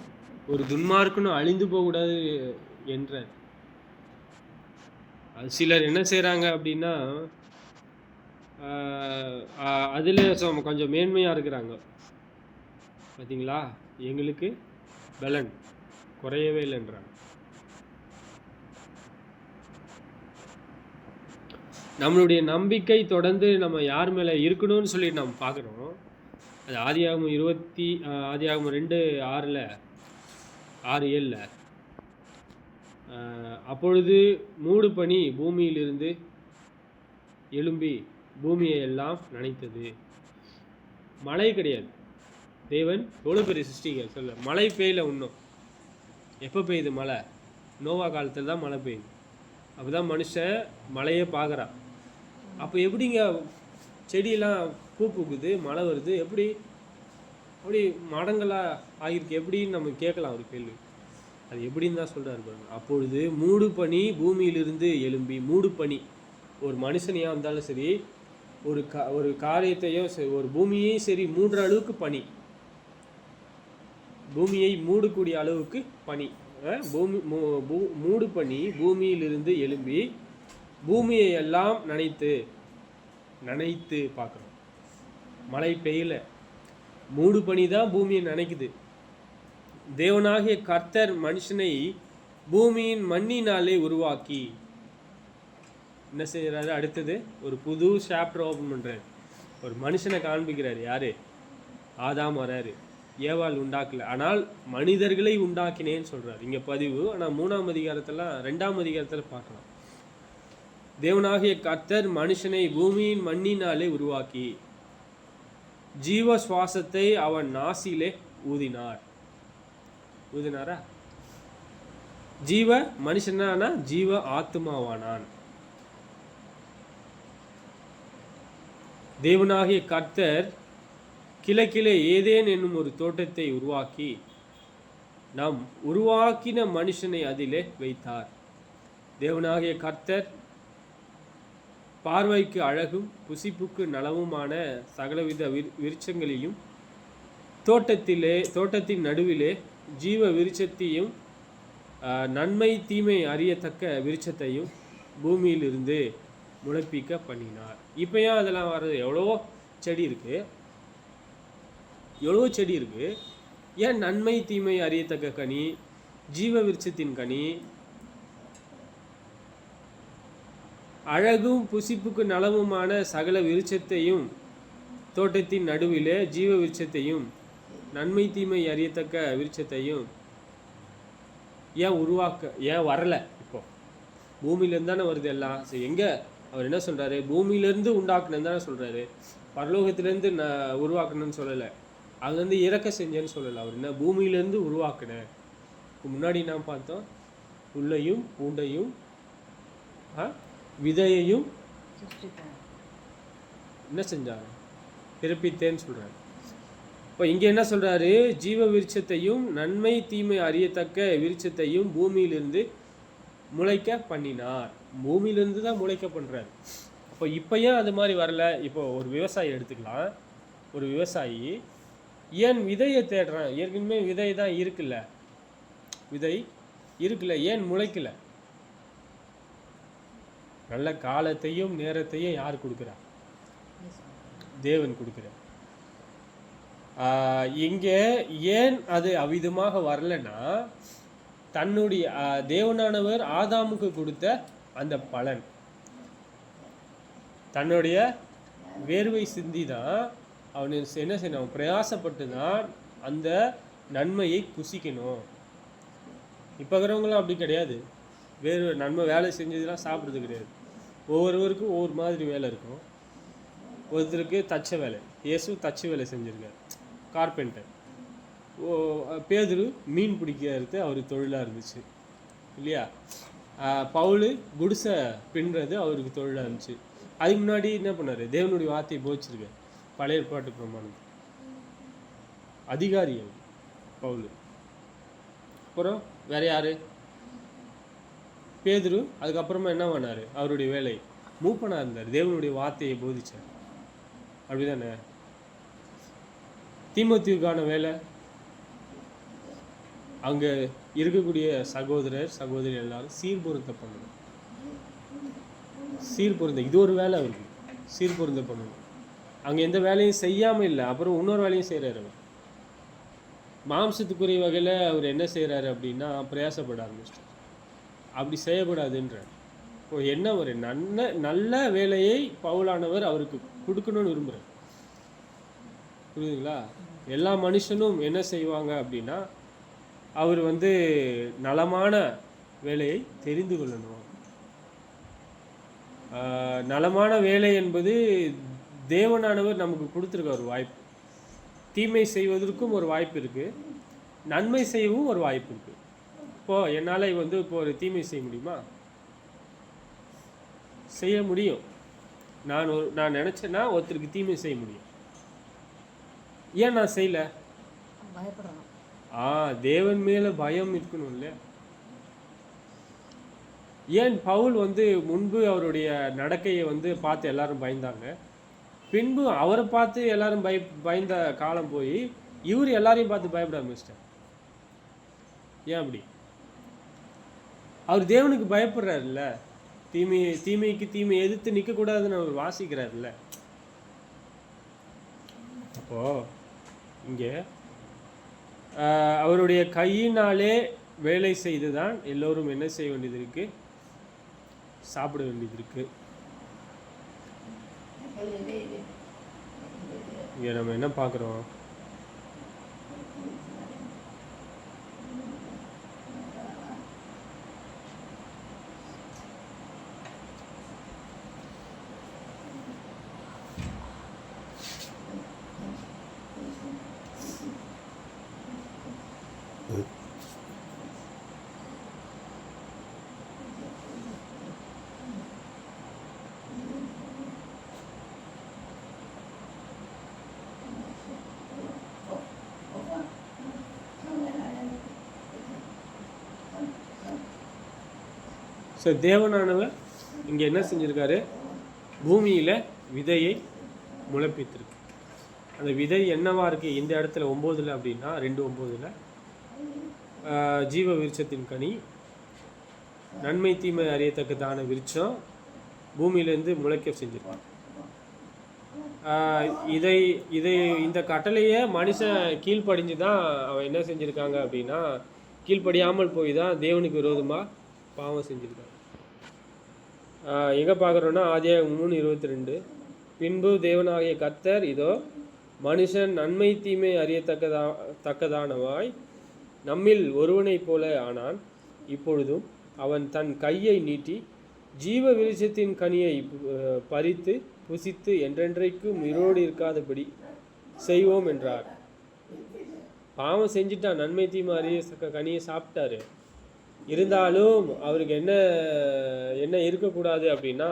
ஒரு துன்மார்க்கனும் அழிந்து போகக்கூடாது என்றார். அது சிலர் என்ன செய்கிறாங்க அப்படின்னா, அதில் கொஞ்சம் மேன்மையாக இருக்கிறாங்க. பார்த்தீங்களா, எங்களுக்கு பலன் குறையவே இல்லைன்றாங்க. நம்மளுடைய நம்பிக்கை தொடர்ந்து நம்ம யார் மேலே இருக்கணும்னு சொல்லி நம்ம பார்க்குறோம். அது ஆதியாகமம் 2:6 6:7 அப்பொழுது மூடு பனி பூமியிலிருந்து எழும்பி பூமியை எல்லாம் நனைத்தது. மழை கிடையாது. தேவன் எவ்வளோ பெரிய சிருஷ்டிகர் சொல்ல. மழை பெய்யல இன்னும். எப்போ பெய்யுது மழை? நோவா காலத்தில் தான் மழை பெய்யுது. அப்போ தான் மனுஷன் மழையே பார்க்குறான். அப்போ எப்படிங்க செடியெல்லாம் பூ பூக்குது, மழை வருது, எப்படி அப்படி மடங்களாக ஆகியிருக்கு எப்படின்னு நம்ம கேட்கலாம் ஒரு கேள்வி. அது எப்படின்னு தான் சொல்கிறாரு பாருங்க. அப்பொழுது மூடு பனி பூமியிலிருந்து எழும்பி, மூடு பனி ஒரு மனுஷனையாக இருந்தாலும் சரி, ஒரு காரியத்தையும் சரி, ஒரு பூமியையும் சரி மூடுற அளவுக்கு பனி, பூமியை மூடக்கூடிய அளவுக்கு பனி, மூடு பனி பூமியிலிருந்து எழும்பி பூமியை எல்லாம் நனைத்து பார்க்குறோம். மழை பெய்யல, மூடு பனி தான் பூமியை நனைக்குது. தேவனாகிய கர்த்தர் மனுஷனை பூமியின் மண்ணினாலே உருவாக்கி என்ன செய்கிறாரு? அடுத்தது ஒரு புது சாப்டர் ஓப்பன் பண்ணுறாரு. ஒரு மனுஷனை காண்பிக்கிறார். யாரு? ஆதாம் வராரு, ஏவாள் உண்டாக்கல, ஆனால் மனிதர்களை உண்டாக்கினேன்னு சொல்கிறார் இங்கே பதிவு. ஆனால் 3ஆம் அதிகாரத்தெல்லாம் 2ஆம் அதிகாரத்தில் பார்க்கலாம். தேவனாகிய கர்த்தர் மனுஷனை பூமியின் மண்ணினாலே உருவாக்கி ஜீவ சுவாசத்தை அவன் நாசிலே ஊதினாரா? ஜீவ மனுஷனானா ஜீவ ஆத்மாவானான். தேவனாகிய கர்த்தர் கிழக்கிலே ஏதேன் என்னும் ஒரு தோட்டத்தை உருவாக்கி நாம் உருவாக்கின மனுஷனை அதிலே வைத்தார். தேவனாகிய கர்த்தர் பார்வைக்கு அழகும் புசிப்புக்கு நலவுமான சகலவித விருட்சங்களையும் தோட்டத்தின் நடுவிலே ஜீவ விருட்சத்தையும் நன்மை தீமை அறியத்தக்க விருட்சத்தையும் பூமியிலிருந்து முளைப்பிக்க பண்ணினார். இப்போ ஏன் அதெல்லாம் வர்றது? எவ்வளவோ செடி இருக்குது. ஏன் நன்மை தீமை அறியத்தக்க கனி, ஜீவ விருட்சத்தின் கனி, அழகும் புசிப்புக்கு நலவுமான சகல விருட்சத்தையும் தோட்டத்தின் நடுவிலே ஜீவ விருட்சத்தையும் நன்மை தீமை அறியத்தக்க விருட்சத்தையும் ஏன் வரல? இப்போ பூமியிலேருந்து தானே வருது எல்லாம். சரி, எங்கே அவர் என்ன சொல்கிறாரு? பூமியிலேருந்து உண்டாக்குனேன்னு தானே சொல்கிறாரு. பரலோகத்திலேருந்து நான் உருவாக்கணும்னு சொல்லலை, அங்கேருந்து இறக்க செஞ்சேன்னு சொல்லலை. அவர் என்ன பூமியிலேருந்து உருவாக்குனேன். முன்னாடி நான் பார்த்தோம், புல்லையும் பூண்டையும் விதையையும் என்ன செஞ்சாங்க? பிறப்பித்தேன்னு சொல்கிறாரு. இப்போ இங்கே என்ன சொல்கிறாரு? ஜீவ விருட்சத்தையும் நன்மை தீமை அறியத்தக்க விருட்சத்தையும் பூமியிலிருந்து முளைக்க பண்ணினார். பூமியிலிருந்து தான் முளைக்க பண்ணுறாரு. அப்போ இப்போ ஏன் அது மாதிரி வரல? இப்போ ஒரு விவசாயி எடுத்துக்கலாம். ஒரு விவசாயி ஏன் விதையை தேடுறான்? ஏற்கனவே விதை தான் இருக்குல்ல, ஏன் முளைக்கல? நல்ல காலத்தையும் நேரத்தையும் யார் கொடுக்குறா? தேவன் கொடுக்குறார். இங்கே ஏன் அது அவிதமாக வரலன்னா, தன்னுடைய தேவனானவர் ஆதாமுக்கு கொடுத்த அந்த பலன், தன்னுடைய வேர்வை சிந்தி தான் அவன் என்ன செய்யணும்? பிரயாசப்பட்டு தான் அந்த நன்மையை புசிக்கணும். இப்போ இருக்கிறவங்களும் அப்படி கிடையாது. நன்மை வேலை செஞ்சதுலாம் சாப்பிட்றது கிடையாது. ஒவ்வொருவருக்கும் ஒவ்வொரு மாதிரி வேலை இருக்கும். ஒருத்தருக்கு தச்ச வேலை, இயேசு தச்சு வேலை செஞ்சுருக்கார், கார்பெண்டர். பேதுரு மீன் பிடிக்கிறது அவருக்கு தொழிலாக இருந்துச்சு இல்லையா? பவுல் குடிசை பின்னுறது அவருக்கு தொழிலாக இருந்துச்சு. அதுக்கு முன்னாடி என்ன பண்ணார்? தேவனுடைய வார்த்தையை போதிச்சிருக்கார், பழைய ஏற்பாட்டு பிரமாணம். அதிகாரி பவுல். அப்புறம் வேற யாரு? பேதுரு. அதுக்கப்புறமா என்ன பண்ணார்? அவருடைய வேலை மூப்பனாக இருந்தார், தேவனுடைய வார்த்தையை போதிச்சார். அப்படிதானே? தீமோத்தேயுக்கான வேலை அங்கே இருக்கக்கூடிய சகோதரர் சகோதரி எல்லாரும் சீர்பொருந்த பண்ணணும். சீர்பொருந்த இது ஒரு வேலை அவருக்கு, சீர்பொருந்த பண்ணணும். அங்கே எந்த வேலையும் செய்யாமல் இல்லை, அப்புறம் இன்னொரு வேலையும் செய்கிறார் அவர். மாம்சத்துக்குரிய வகையில் அவர் என்ன செய்கிறாரு அப்படின்னா பிரயாசப்பட ஆரம்பிச்சிட்டார். அப்படி செய்யக்கூடாதுன்ற இப்போ என்ன ஒரு நல்ல வேலையை பவுலானவர் அவருக்கு கொடுக்கணும்னு விரும்புகிறார். புரியுதுங்களா? எல்லா மனுஷனும் என்ன செய்வாங்க அப்படின்னா அவர் நலமான வேலையை தெரிந்து கொள்ளணும். நலமான வேலை என்பது தேவனானவர் நமக்கு கொடுத்துருக்க ஒரு வாய்ப்பு. தீமை செய்வதற்கும் ஒரு வாய்ப்பு இருக்குது, நன்மை செய்யவும் ஒரு வாய்ப்பு இருக்குது. இப்போது என்னால் இப்போ ஒரு தீமை செய்ய முடியுமா? செய்ய முடியும். நான் நினச்சேன்னா ஒருத்தருக்கு தீமை செய்ய முடியும். ஏன் நான் செய்யலை? பயப்படணும். தேவன் மேலே பயம் இருக்கணும் இல்லையா? ஏன் பவுல் முன்பு அவருடைய நடக்கையை பார்த்து எல்லாரும் பயந்தாங்க, பின்பு அவரை பார்த்து எல்லாரும் பயந்த காலம் போய் இவர் எல்லாரையும் பார்த்து பயப்பட ஆரம்பிச்சிட்டார். ஏன் அப்படி? அவர் தேவனுக்கு பயப்படுறாருல்ல, தீமைக்கு தீமை எதிர்த்து நிற்கக்கூடாதுன்னு அவர் வாசிக்கிறாருல்ல. அப்போ இங்கே அவருடைய கையினாலே வேலை செய்து தான் எல்லோரும் என்ன செய்ய வேண்டியது இருக்கு? சாப்பிட வேண்டியது இருக்கு. இங்கே நம்ம என்ன பார்க்குறோம்? ஸோ தேவனானவர் இங்கே என்ன செஞ்சுருக்காரு? பூமியில் விதையை முளைப்பித்திருக்கு. அந்த விதை என்னவா இருக்குது இந்த இடத்துல 9 அப்படின்னா 2:9 ஜீவ விருட்சத்தின் கனி, நன்மை தீமை அறியத்தக்கதான விருட்சம் பூமியிலேருந்து முளைக்க செஞ்சிருக்காங்க. இதை இந்த கட்டளையை மனுஷன் கீழ்ப்படிஞ்சு தான் அவன் என்ன செஞ்சுருக்காங்க அப்படின்னா, கீழ்ப்படியாமல் போய் தான் தேவனுக்கு விரோதமாக பாவம் செஞ்சுருக்காங்க. எங்கே பார்க்குறோன்னா ஆதியாகமம் 3:22, பின்பு தேவனாகிய கர்த்தர் இதோ மனுஷன் நன்மை தீமை அறியத்தக்கதானவாய் நம்மில் ஒருவனைப் போல ஆனான். இப்பொழுதும் அவன் தன் கையை நீட்டி ஜீவ விருட்சத்தின் கனியை பறித்து புசித்து என்றென்றைக்கும் உயிரோடு இருக்காதபடி செய்வோம் என்றார். பாவம் செஞ்சுட்டான், நன்மை தீமை அறிய கனியை சாப்பிட்டாரு. இருந்தாலும் அவருக்கு என்ன இருக்கக்கூடாது அப்படின்னா,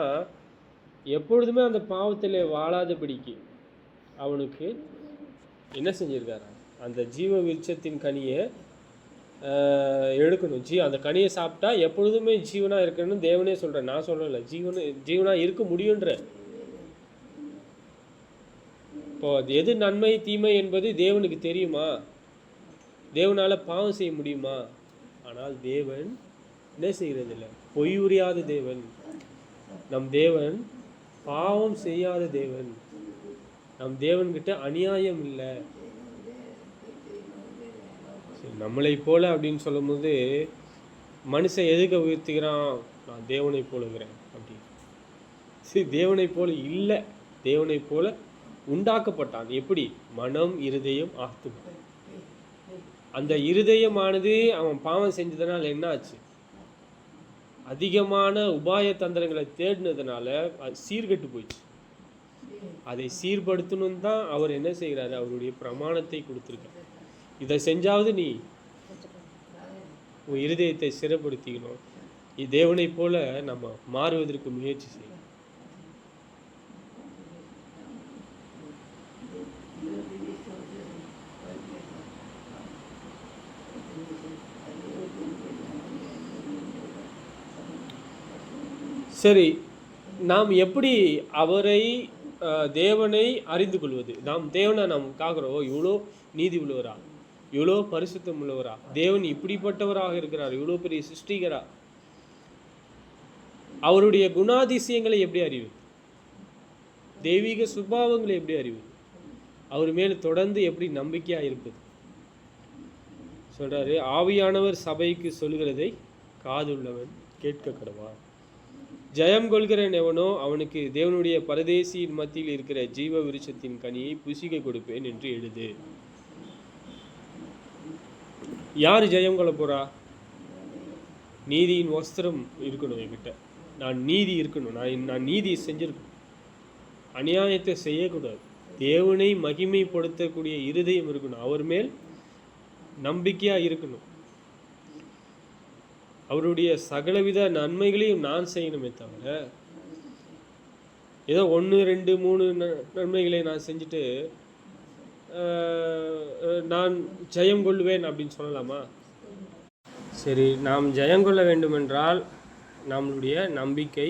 எப்பொழுதுமே அந்த பாவத்தில் வாழாதபடிக்கு அவனுக்கு என்ன செஞ்சுருக்காரு? அந்த ஜீவ விருட்சத்தின் கனியை எடுக்கணும். அந்த கனியை சாப்பிட்டா எப்பொழுதுமே ஜீவனாக இருக்கணும்னு தேவனே சொல்கிறேன், நான் சொல்லலை. ஜீவனாக இருக்க முடியுன்ற. இப்போ எது நன்மை தீமை என்பது தேவனுக்கு தெரியுமா? தேவனால் பாவம் செய்ய முடியுமா? ஆனால் தேவன் என்ன செய்கிறதில்லை, பொய் உரியாத தேவன். நம் தேவன் பாவம் செய்யாத தேவன். நம் தேவன்கிட்ட அநியாயம் இல்லை. நம்மளை போல அப்படின்னு சொல்லும்போது மனுஷன் எதுக்கு உயர்த்துக்கிறான்? நான் தேவனை போலுங்கிறேன் அப்படின்னு. சரி, தேவனை போல இல்லை, தேவனை போல உண்டாக்கப்பட்டான். எப்படி? மனம், இருதயம், ஆத்துமா. அந்த இருதயமானது அவன் பாவம் செஞ்சதுனால என்ன ஆச்சு? அதிகமான உபாய தந்திரங்களை தேடினதுனால அது சீர்கெட்டு போயிடுச்சு. அதை சீர்படுத்தணும் தான் அவர் என்ன செய்கிறாரு? அவருடைய பிரமாணத்தை கொடுத்துருக்கார். இதை செஞ்சாவது நீ உன் இருதயத்தை சிறப்படுத்திக்கணும். தேவனை போல நம்ம மாறுவதற்கு முயற்சி செய்யணும். சரி, நாம் எப்படி அவரை தேவனை அறிந்து கொள்வது? நாம் தேவனை நாம் காக்கிறோம், இவ்வளோ நீதி உள்ளவரா, இவ்வளோ பரிசுத்தம் உள்ளவரா, தேவன் இப்படிப்பட்டவராக இருக்கிறார், இவ்வளோ பெரிய சிருஷ்டிகரா, அவருடைய குணாதிசயங்களை எப்படி அறிவது, தெய்வீக சுபாவங்களை எப்படி அறிவது, அவர் மேல் தொடர்ந்து எப்படி நம்பிக்கையா இருப்பது. சொல்றாரு, ஆவியானவர் சபைக்கு சொல்கிறதை காதுள்ளவன் கேட்க கடவான். ஜெயம் கொள்கிறன் எவனோ அவனுக்கு தேவனுடைய பரதேசியின் மத்தியில் இருக்கிற ஜீவ விருட்சத்தின் கனியை புசிக்க கொடுப்பேன் என்று எழுது. யார் ஜெயம் கொள்ள போறா? நீதியின் வஸ்திரம் இருக்கணும் என்கிட்ட, நான் நீதி இருக்கணும், நான் நீதி செஞ்சிருக்கணும், அநியாயத்தை செய்யக்கூடாது, தேவனை மகிமைப்படுத்தக்கூடிய இருதயம் இருக்கணும், அவர் மேல் நம்பிக்கையா இருக்கணும், அவருடைய சகலவித நன்மைகளையும் நான் செய்யணுமே தவிர ஏதோ 1 2 3 நன்மைகளை நான் செஞ்சுட்டு நான் ஜெயம் கொள்வேன் அப்படின்னு சொல்லலாமா? சரி, நாம் ஜெயம் கொள்ள வேண்டுமென்றால் நம்மளுடைய நம்பிக்கை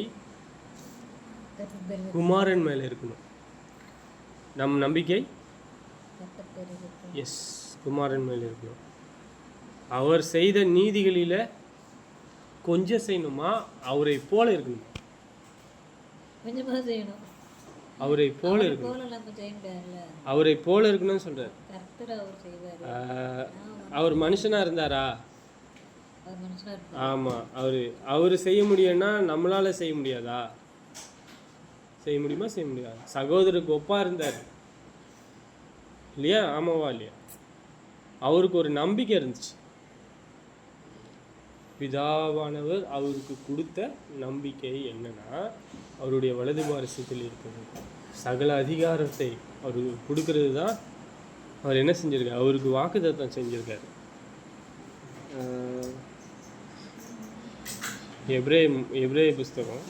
குமாரன் மேலே இருக்கணும். நம் நம்பிக்கை எஸ் குமாரன் மேலே இருக்கணும். அவர் செய்த நீதிகளில் கொஞ்சம் செய்யணுமா, அவரை போல இருக்கணும், கொஞ்சமாக செய்யணும், அவரை போல இருக்கணும், அவரை போல இருக்கணும்னு சொல்றாரு. அவர் மனுஷனா இருந்தாரா? ஆமா, அவரு செய்ய முடியும்னா நம்மளால செய்ய முடியாதா? செய்ய முடியுமா? செய்ய முடியாது. சகோதரருக்கு ஒப்பா இருந்தார் இல்லையா? ஆமாவா இல்லையா? அவருக்கு ஒரு நம்பிக்கை இருந்துச்சு, பிதாவானவர் அவருக்கு கொடுத்த நம்பிக்கை என்னன்னா, அவருடைய வலது பாரசத்தில் இருக்கிறது சகல அதிகாரத்தை அவருக்கு கொடுக்கறது தான். அவர் என்ன செஞ்சிருக்காரு? அவருக்கு வாக்குத்தத்தம் செஞ்சிருக்காரு. எபிரேய புஸ்தகம்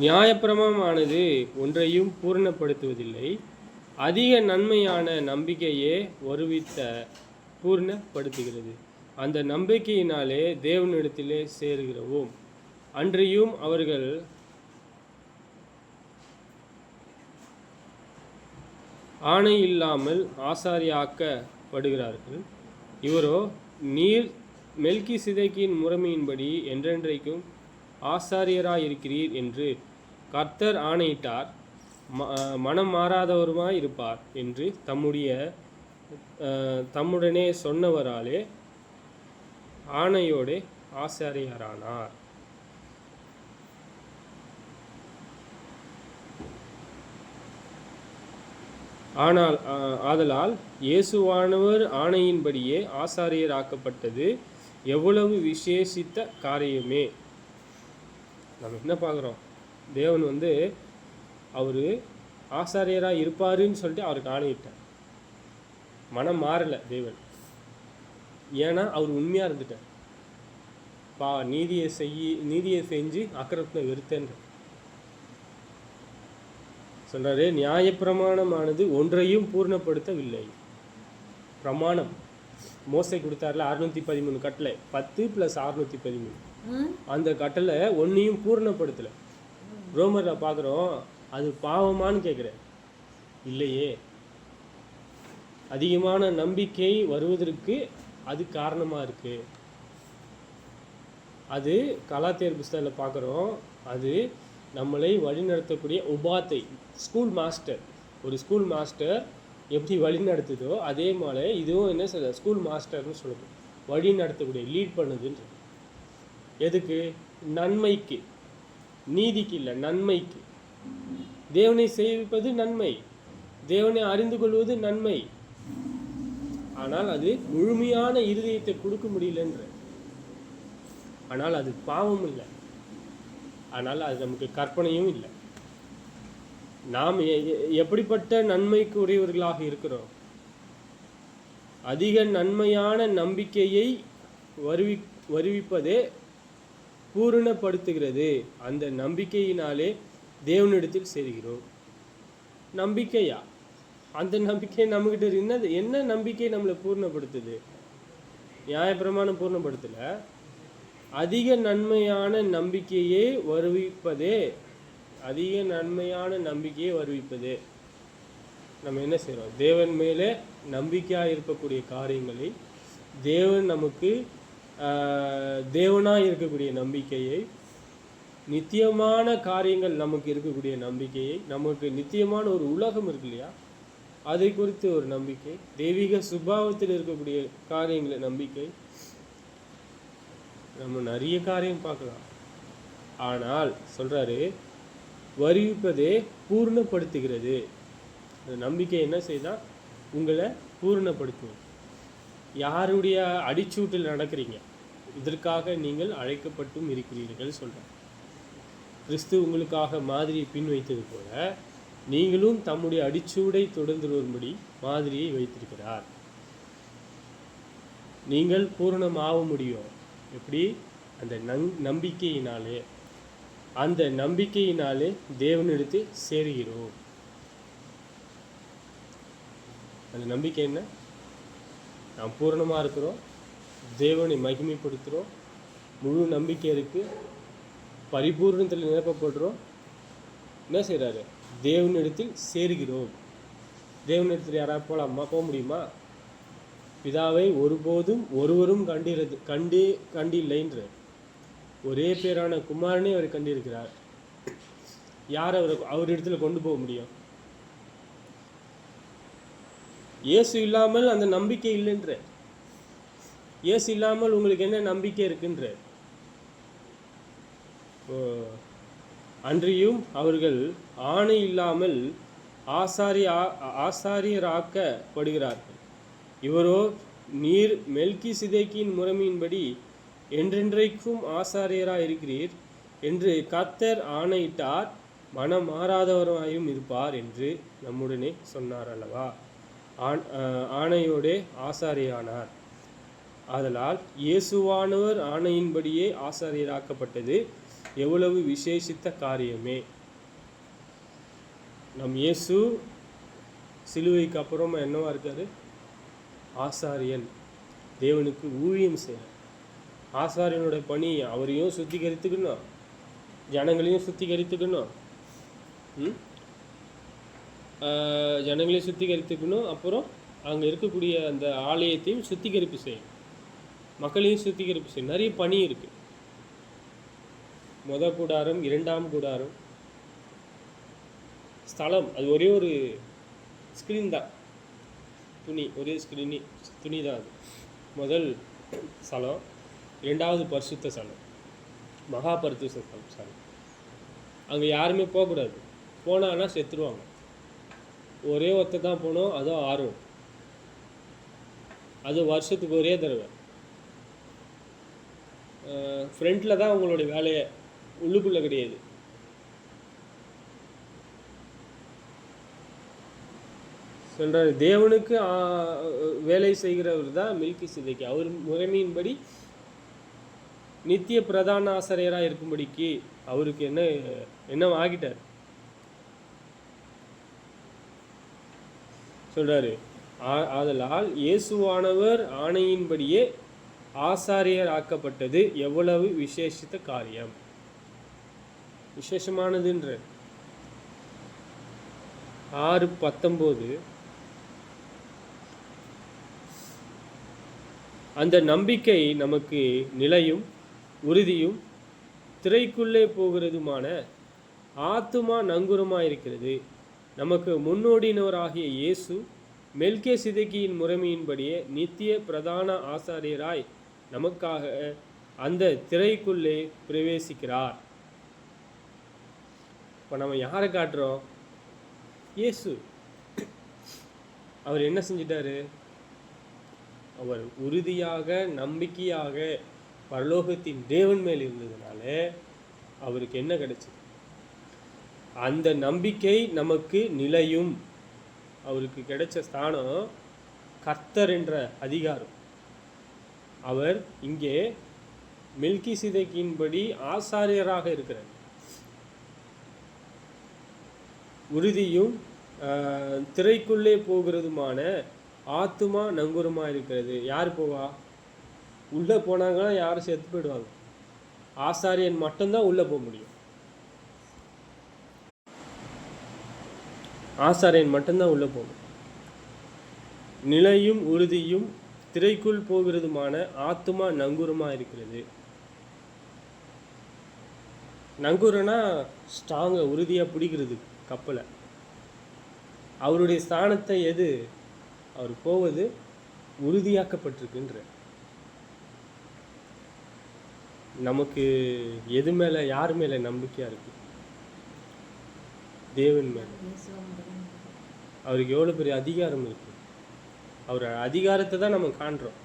நியாயப்பிரமாணமானது ஒன்றையும் பூரணப்படுத்துவதில்லை, அதிக நன்மையான நம்பிக்கையே வருவித்த பூர்ணப்படுத்துகிறது. அந்த நம்பிக்கையினாலே தேவனிடத்திலே சேருகிறோம். அன்றையும் அவர்கள் ஆணை இல்லாமல் ஆசாரியாக்கப்படுகிறார்கள். இவரோ நீர் மெல்கிசேதேக்கின் முறைமையின்படி என்றென்றைக்கும் ஆசாரியராயிருக்கிறீர் என்று கர்த்தர் ஆணையிட்டார், மனம் மாறாதவருமாய் இருப்பார் என்று தம்முடனே சொன்னவராலே ஆணையோடு ஆசாரியரானார். ஆதலால் இயேசுவானவர் ஆணையின்படியே ஆசாரியராக்கப்பட்டது எவ்வளவு விசேஷித்த காரியமே. நம்ம என்ன பார்க்குறோம்? தேவன் அவர் ஆசாரியராக இருப்பாருன்னு சொல்லிட்டு அவருக்கு ஆணையிட்டார். மனம் மாறலை தேவன், ஏன்னா அவர் உண்மையாக இருந்துட்டார். நீதியை செஞ்சு அக்கிரமத்தை வெறுத்தேன்ற சொல்றாரு. நியாயப்பிரமாணமானது ஒன்றையும் பூர்ணப்படுத்தவில்லை. பிரமாணம் மோசே கொடுத்தாருல 613 கட்டளை, 10 + 613, அந்த கட்டளை ஒன்றையும் பூர்ணப்படுத்தலை. ரோமர்ல பார்க்குறோம், அது பாவமானு கேட்குறேன், இல்லையே. அதிகமான நம்பிக்கை வருவதற்கு அது காரணமாக இருக்கு. அது கலாத்தியர் புஸ்தகத்தில் பார்க்குறோம், அது நம்மளை வழிநடத்தக்கூடிய உபாத்தை, ஸ்கூல் மாஸ்டர். ஒரு ஸ்கூல் மாஸ்டர் எப்படி வழி நடத்துதோ அதே மாதிரி இதுவும் என்ன சொல்ல, ஸ்கூல் மாஸ்டர்னு சொல்லணும், வழி நடத்தக்கூடிய, லீட் பண்ணுதுன்ற. எதுக்கு? நன்மைக்கு, நீதிக்கு இல்லை, நன்மைக்கு. தேவனை சேவிப்பது நன்மை, தேவனை அறிந்து கொள்வது நன்மை. ஆனால் அது முழுமையான இருதயத்தை கொடுக்க முடியலன்ற. ஆனால் அது பாவம் இல்லை, ஆனால் அது நமக்கு கற்பனையும் இல்லை. நாம் எப்படிப்பட்ட நன்மைக்கு உரியவர்களாக இருக்கிறோம்? அதிக நன்மையான நம்பிக்கையை வருவிப்பதே பூரணப்படுத்துகிறது. அந்த நம்பிக்கையினாலே தேவனிடத்தில் சேர்கிறோம். நம்பிக்கையா? அந்த நம்பிக்கை நம்மகிட்ட என்ன நம்பிக்கை நம்மளை பூர்ணப்படுத்துது? நியாயப்பிரமாணம் பூர்ணப்படுத்தலை. அதிக நன்மையான நம்பிக்கையை வருவிப்பதே அதிக நன்மையான நம்பிக்கையை வருவிப்பது. நம்ம என்ன செய்கிறோம்? தேவன் மேலே நம்பிக்கையாக இருக்கக்கூடிய காரியங்களை, தேவன் நமக்கு தேவனாக இருக்கக்கூடிய நம்பிக்கையை, நித்தியமான காரியங்கள் நமக்கு இருக்கக்கூடிய நம்பிக்கையை, நமக்கு நித்தியமான ஒரு உலகம் இருக்கு இல்லையா, அதை குறித்து ஒரு நம்பிக்கை, தெய்வீக சுபாவத்தில் இருக்கக்கூடிய காரியங்களை நம்பிக்கை. நம்ம நிறைய காரியம் பார்க்கலாம். ஆனால் சொல்கிறாரு, வருவிப்பதே பூர்ணப்படுத்துகிறது. அந்த நம்பிக்கை என்ன செய்தால் உங்களை பூர்ணப்படுத்தும். யாருடைய அடிச்சூட்டில் நடக்கிறீங்க? இதற்காக நீங்கள் அழைக்கப்பட்டும் இருக்கிறீர்கள் சொல்கிறார். கிறிஸ்து உங்களுக்காக மாதிரியை பின் வைத்தது போல நீங்களும் தம்முடைய அடிச்சூடை தொடர்ந்து வரும்படி மாதிரியை வைத்திருக்கிறார். நீங்கள் பூரணமாக முடியும். எப்படி? அந்த நம்பிக்கையினாலே. அந்த நம்பிக்கையினாலே தேவனிடத்து சேருகிறோம். அந்த நம்பிக்கை என்ன? நாம் பூரணமாக இருக்கிறோம், தேவனை மகிமைப்படுத்துகிறோம், முழு நம்பிக்கை இருக்குது, பரிபூர்ணத்தில் நிரப்பப்படுறோம். என்ன செய்கிறாரு? தேவனிடத்தில் சேருகிறோம். தேவனிடத்தில் யாராவது போகலாமா? போக முடியுமா? பிதாவை ஒருபோதும் ஒருவரும் கண்டில்லைன்ற ஒரே பேரான குமாரனே அவர் கண்டிருக்கிறார். யார் அவரிடத்துல கொண்டு போக முடியும்? இயேசு இல்லாமல் அந்த நம்பிக்கை இல்லைன்ற. இயேசு இல்லாமல் உங்களுக்கு என்ன நம்பிக்கை இருக்குன்ற. அன்றியும் அவர்கள் ஆணை இல்லாமல் ஆசாரியராக்கப்படுகிறார்கள். இவரோ, நீர் மெல்கிசேதேக்கின் முறைமையின்படி என்றென்றைக்கும் ஆசாரியராக இருக்கிறீர் என்று கர்த்தர் ஆணையிட்டார், மனம் மாறாதவராயும் இருப்பார் என்று நம்முடனே சொன்னார் அல்லவா? ஆணையோடே ஆசாரியானார். ஆதலால் இயேசுவானவர் ஆணையின்படியே ஆசாரியராக்கப்பட்டது எவ்வளவு விசேஷித்த காரியமே. நம் இயேசு சிலுவைக்கு அப்புறமா என்னவா இருக்காரு? ஆசாரியன். தேவனுக்கு ஊழியம் செய்ய. ஆசாரியனோட பணி அவரையும் சுத்திகரித்துக்கணும், ஜனங்களையும் சுத்திகரித்துக்கணும், ஜனங்களையும் சுத்திகரித்துக்கணும். அப்புறம் அங்கே இருக்கக்கூடிய அந்த ஆலயத்தையும் சுத்திகரிப்பு செய்யணும், மக்களையும் சுத்திகரிப்பு செய்யணும். நிறைய பணி இருக்குது. முதல் கூடாரம், இரண்டாம் கூடாரம், ஸ்தலம், அது ஒரே ஒரு ஸ்க்ரீன் தான், துணி, ஒரே துணி தான் அது. முதல் ஸ்தலம், இரண்டாவது பரிசுத்த ஸ்தலம், மகா பரிசுத்த ஸ்தலம். அங்கே யாருமே போகக்கூடாது. போனான்னா செத்துருவாங்க. ஒரே ஒருத்தர் தான் போகணும், அதுவும் ஆர்வம். அது வருஷத்துக்கு ஒரே தடவை. ஃப்ரண்ட்டில் தான் உங்களுடைய வேலையை, உள்ளுக்குள்ளே கிடையாது. சொல்கிறார், தேவனுக்கு வேலை செய்கிறவர் தான் மெல்கிசேதேக்கு. அவர் முறைமையின்படி நித்திய பிரதான ஆசாரியராக இருக்கும்படிக்கு அவருக்கு என்ன ஆகிட்டார் சொல்கிறாரு. ஆதலால் இயேசுவானவர் ஆணையின்படியே ஆசாரியர் ஆக்கப்பட்டது எவ்வளவு விசேஷித்த காரியம். விசேஷமானதுன்ற 6:19 அந்த நம்பிக்கை நமக்கு நிலையும் உறுதியும் திரைக்குள்ளே போகிறதுமான ஆத்துமா நங்குரமாக இருக்கிறது. நமக்கு முன்னோடினவராகிய இயேசு மெல்கிசேதேக்கின் முறைமையின்படியே நித்திய பிரதான ஆசாரியராய் நமக்காக அந்த திரைக்குள்ளே பிரவேசிக்கிறார். இப்போ நம்ம யாரை காட்டுறோம்? இயேசு. அவர் என்ன செஞ்சிட்டாரு? அவர் உறுதியாக நம்பிக்கையாக பரலோகத்தின் தேவன் மேல் இருந்ததுனால அவருக்கு என்ன கிடைச்சது? அந்த நம்பிக்கை நமக்கு நிலையும். அவருக்கு கிடைச்ச ஸ்தானம் கர்த்தர் என்ற அதிகாரம். அவர் இங்கே மெல்கிசேதேக்கின்படி ஆசாரியராக இருக்கிறார். உறுதியும் திரைக்குள்ளே போகிறதுமான ஆத்துமா நங்குரமாக இருக்கிறது. யார் போவா? உள்ளே போனாங்கன்னா யாரும் செத்து போயிடுவாங்க. ஆசாரியன் மட்டும்தான் உள்ளே போக முடியும். ஆசாரியன் மட்டும்தான் உள்ளே போகணும். நிலையும் உறுதியும் திரைக்குள் போகிறதுமான ஆத்துமா நங்கூரமாக இருக்கிறது. நங்கூரனா ஸ்ட்ராங்காக உறுதியாக பிடிக்கிறது கப்பலை. அவருடைய ஸ்தானத்தை எது அவர் போவது உறுதியாக்கப்பட்டிருக்குன்ற. நமக்கு எது மேலே யார் மேலே நம்பிக்கையாக இருக்கு? தேவன் மேலே. அவருக்கு எவ்வளோ பெரிய அதிகாரம் இருக்கு. அவர் அதிகாரத்தை தான் நம்ம காண்றோம்.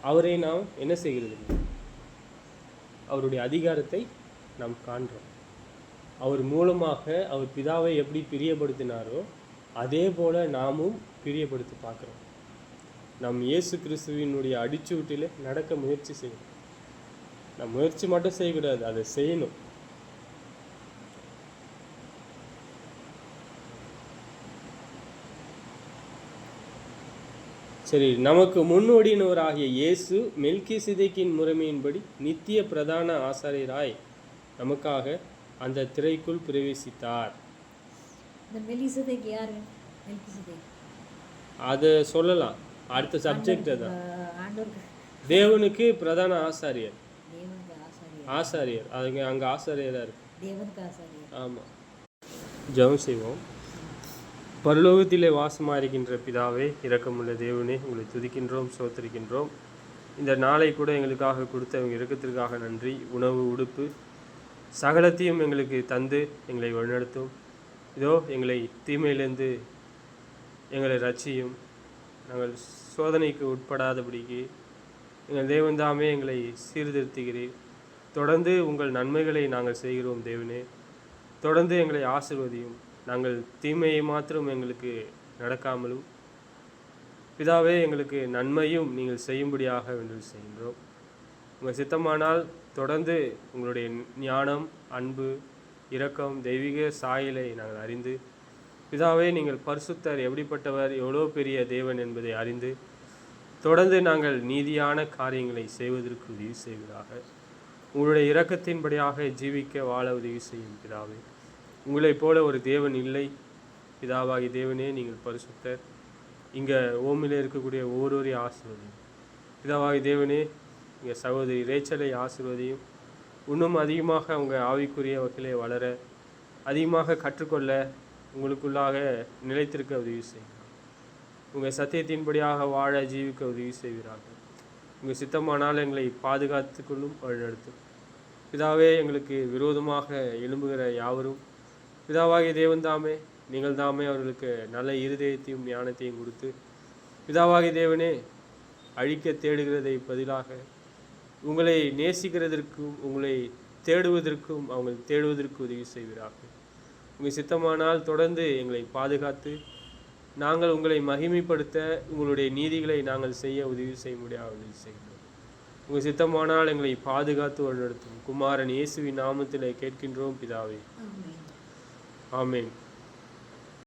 அவரை நாம் என்ன செய்கிறது? அவருடைய அதிகாரத்தை நாம் காண்றோம். அவர் மூலமாக அவர் பிதாவை எப்படி பிரியப்படுத்தினாரோ அதே போல நாமும் பிரியப்படுத்தி பார்க்குறோம். நம் இயேசு கிறிஸ்துவினுடைய அடிச்சூட்டில் நடக்க முயற்சி செய்யணும். நம்ம முயற்சி மட்டும் செய்யக்கூடாது, அதை செய்யணும். சரி, நமக்கு முன்னோடியினவராகிய இயேசு மெல்கிசேதேக்கின் முறைமையின்படி நித்திய பிரதான ஆசாரியராய் நமக்காக அந்த திரைக்குள் பிரவேசித்தார். அதை சொல்லலாம். அடுத்த சப்ஜெக்ட் அதான். தேவனுக்கு பிரதான ஆசாரியர். ஆசாரியர் அதுங்க அங்கே ஆசாரியராக இருக்கு. ஆமாம். ஜெபம் செய்வோம். பரலோகத்திலே வாசமாக இருக்கின்ற பிதாவே, இரக்கமுள்ள தேவனே, உங்களை துதிக்கின்றோம், சோத்தரிக்கின்றோம். இந்த நாளை கூட எங்களுக்காக கொடுத்த உங்கள் இரக்கத்திற்காக நன்றி. உணவு, உடுப்பு சகலத்தையும் எங்களுக்கு தந்து எங்களை வழிநடத்தும். இதோ எங்களை தீமையிலிருந்து எங்களை ரட்சியும். நாங்கள் சோதனைக்கு உட்படாதபடிக்கு எங்கள் தேவன்தாமே எங்களை சீர்திருத்துகிறீர். தொடர்ந்து உங்கள் நன்மைகளை நாங்கள் செய்கிறோம் தேவனே. தொடர்ந்து எங்களை ஆசீர்வதியும். நாங்கள் தீமையை மாத்திரம் எங்களுக்கு நடக்காமலும் பிதாவே எங்களுக்கு நன்மையும் நீங்கள் செய்யும்படியாக வேண்டில் செய்கின்றோம். உங்கள் சித்தமானால் தொடர்ந்து உங்களுடைய ஞானம், அன்பு, இரக்கம், தெய்வீக சாயலை நாங்கள் அறிந்து பிதாவே நீங்கள் பரிசுத்தர், எப்படிப்பட்டவர், எவ்வளோ பெரிய தேவன் என்பதை அறிந்து தொடர்ந்து நாங்கள் நீதியான காரியங்களை செய்வதற்கு உதவி செய்வதாக. உங்களுடைய இரக்கத்தின்படியாக ஜீவிக்க வாழ உதவி செய்யும் பிதாவே. உங்களைப் போல ஒரு தேவன் இல்லை. பிதாவாகி தேவனே, நீங்கள் பரிசுத்தர். இங்கே ஓமில் இருக்கக்கூடிய ஒவ்வொருவரையும் ஆசீர்வதியும். பிதாவாகி தேவனே, இங்கே சகோதரி ரேச்சலை ஆசீர்வதியும். இன்னும் அதிகமாக அவங்க ஆவிக்குரிய வகையிலே வளர, அதிகமாக கற்றுக்கொள்ள, உங்களுக்குள்ளாக நிலைத்திருக்க உதவி செய்யும். உங்கள் சத்தியத்தின்படியாக வாழ ஜீவிக்க உதவி செய்கிறார்கள். உங்கள் சித்தமானால் எங்களை பாதுகாத்து கொள்ளும், வழிநடத்தும். பிதாவே, எங்களுக்கு விரோதமாக எழும்புகிற யாவரும் பிதாவாகிய தேவன் தாமே, நீங்கள் தாமே அவர்களுக்கு நல்ல இருதயத்தையும் ஞானத்தையும் கொடுத்து பிதாவாகிய தேவனே அழிக்க தேடுகிறதை பதிலாக உங்களை நேசிக்கிறதற்கும் உங்களை தேடுவதற்கும் அவங்க தேடுவதற்கு உதவி செய்கிறார்கள். உங்கள் சித்தமானால் தொடர்ந்து எங்களை பாதுகாத்து நாங்கள் உங்களை மகிமைப்படுத்த உங்களுடைய நீதிகளை நாங்கள் செய்ய உதவி செய்ய முடியாது உதவி செய்கிறோம். உங்கள் சித்தமானால் எங்களை பாதுகாத்து வழிநடத்தும். குமாரன் இயேசுவின் நாமத்தில் கேட்கின்றோம் பிதாவே. ஆமென்.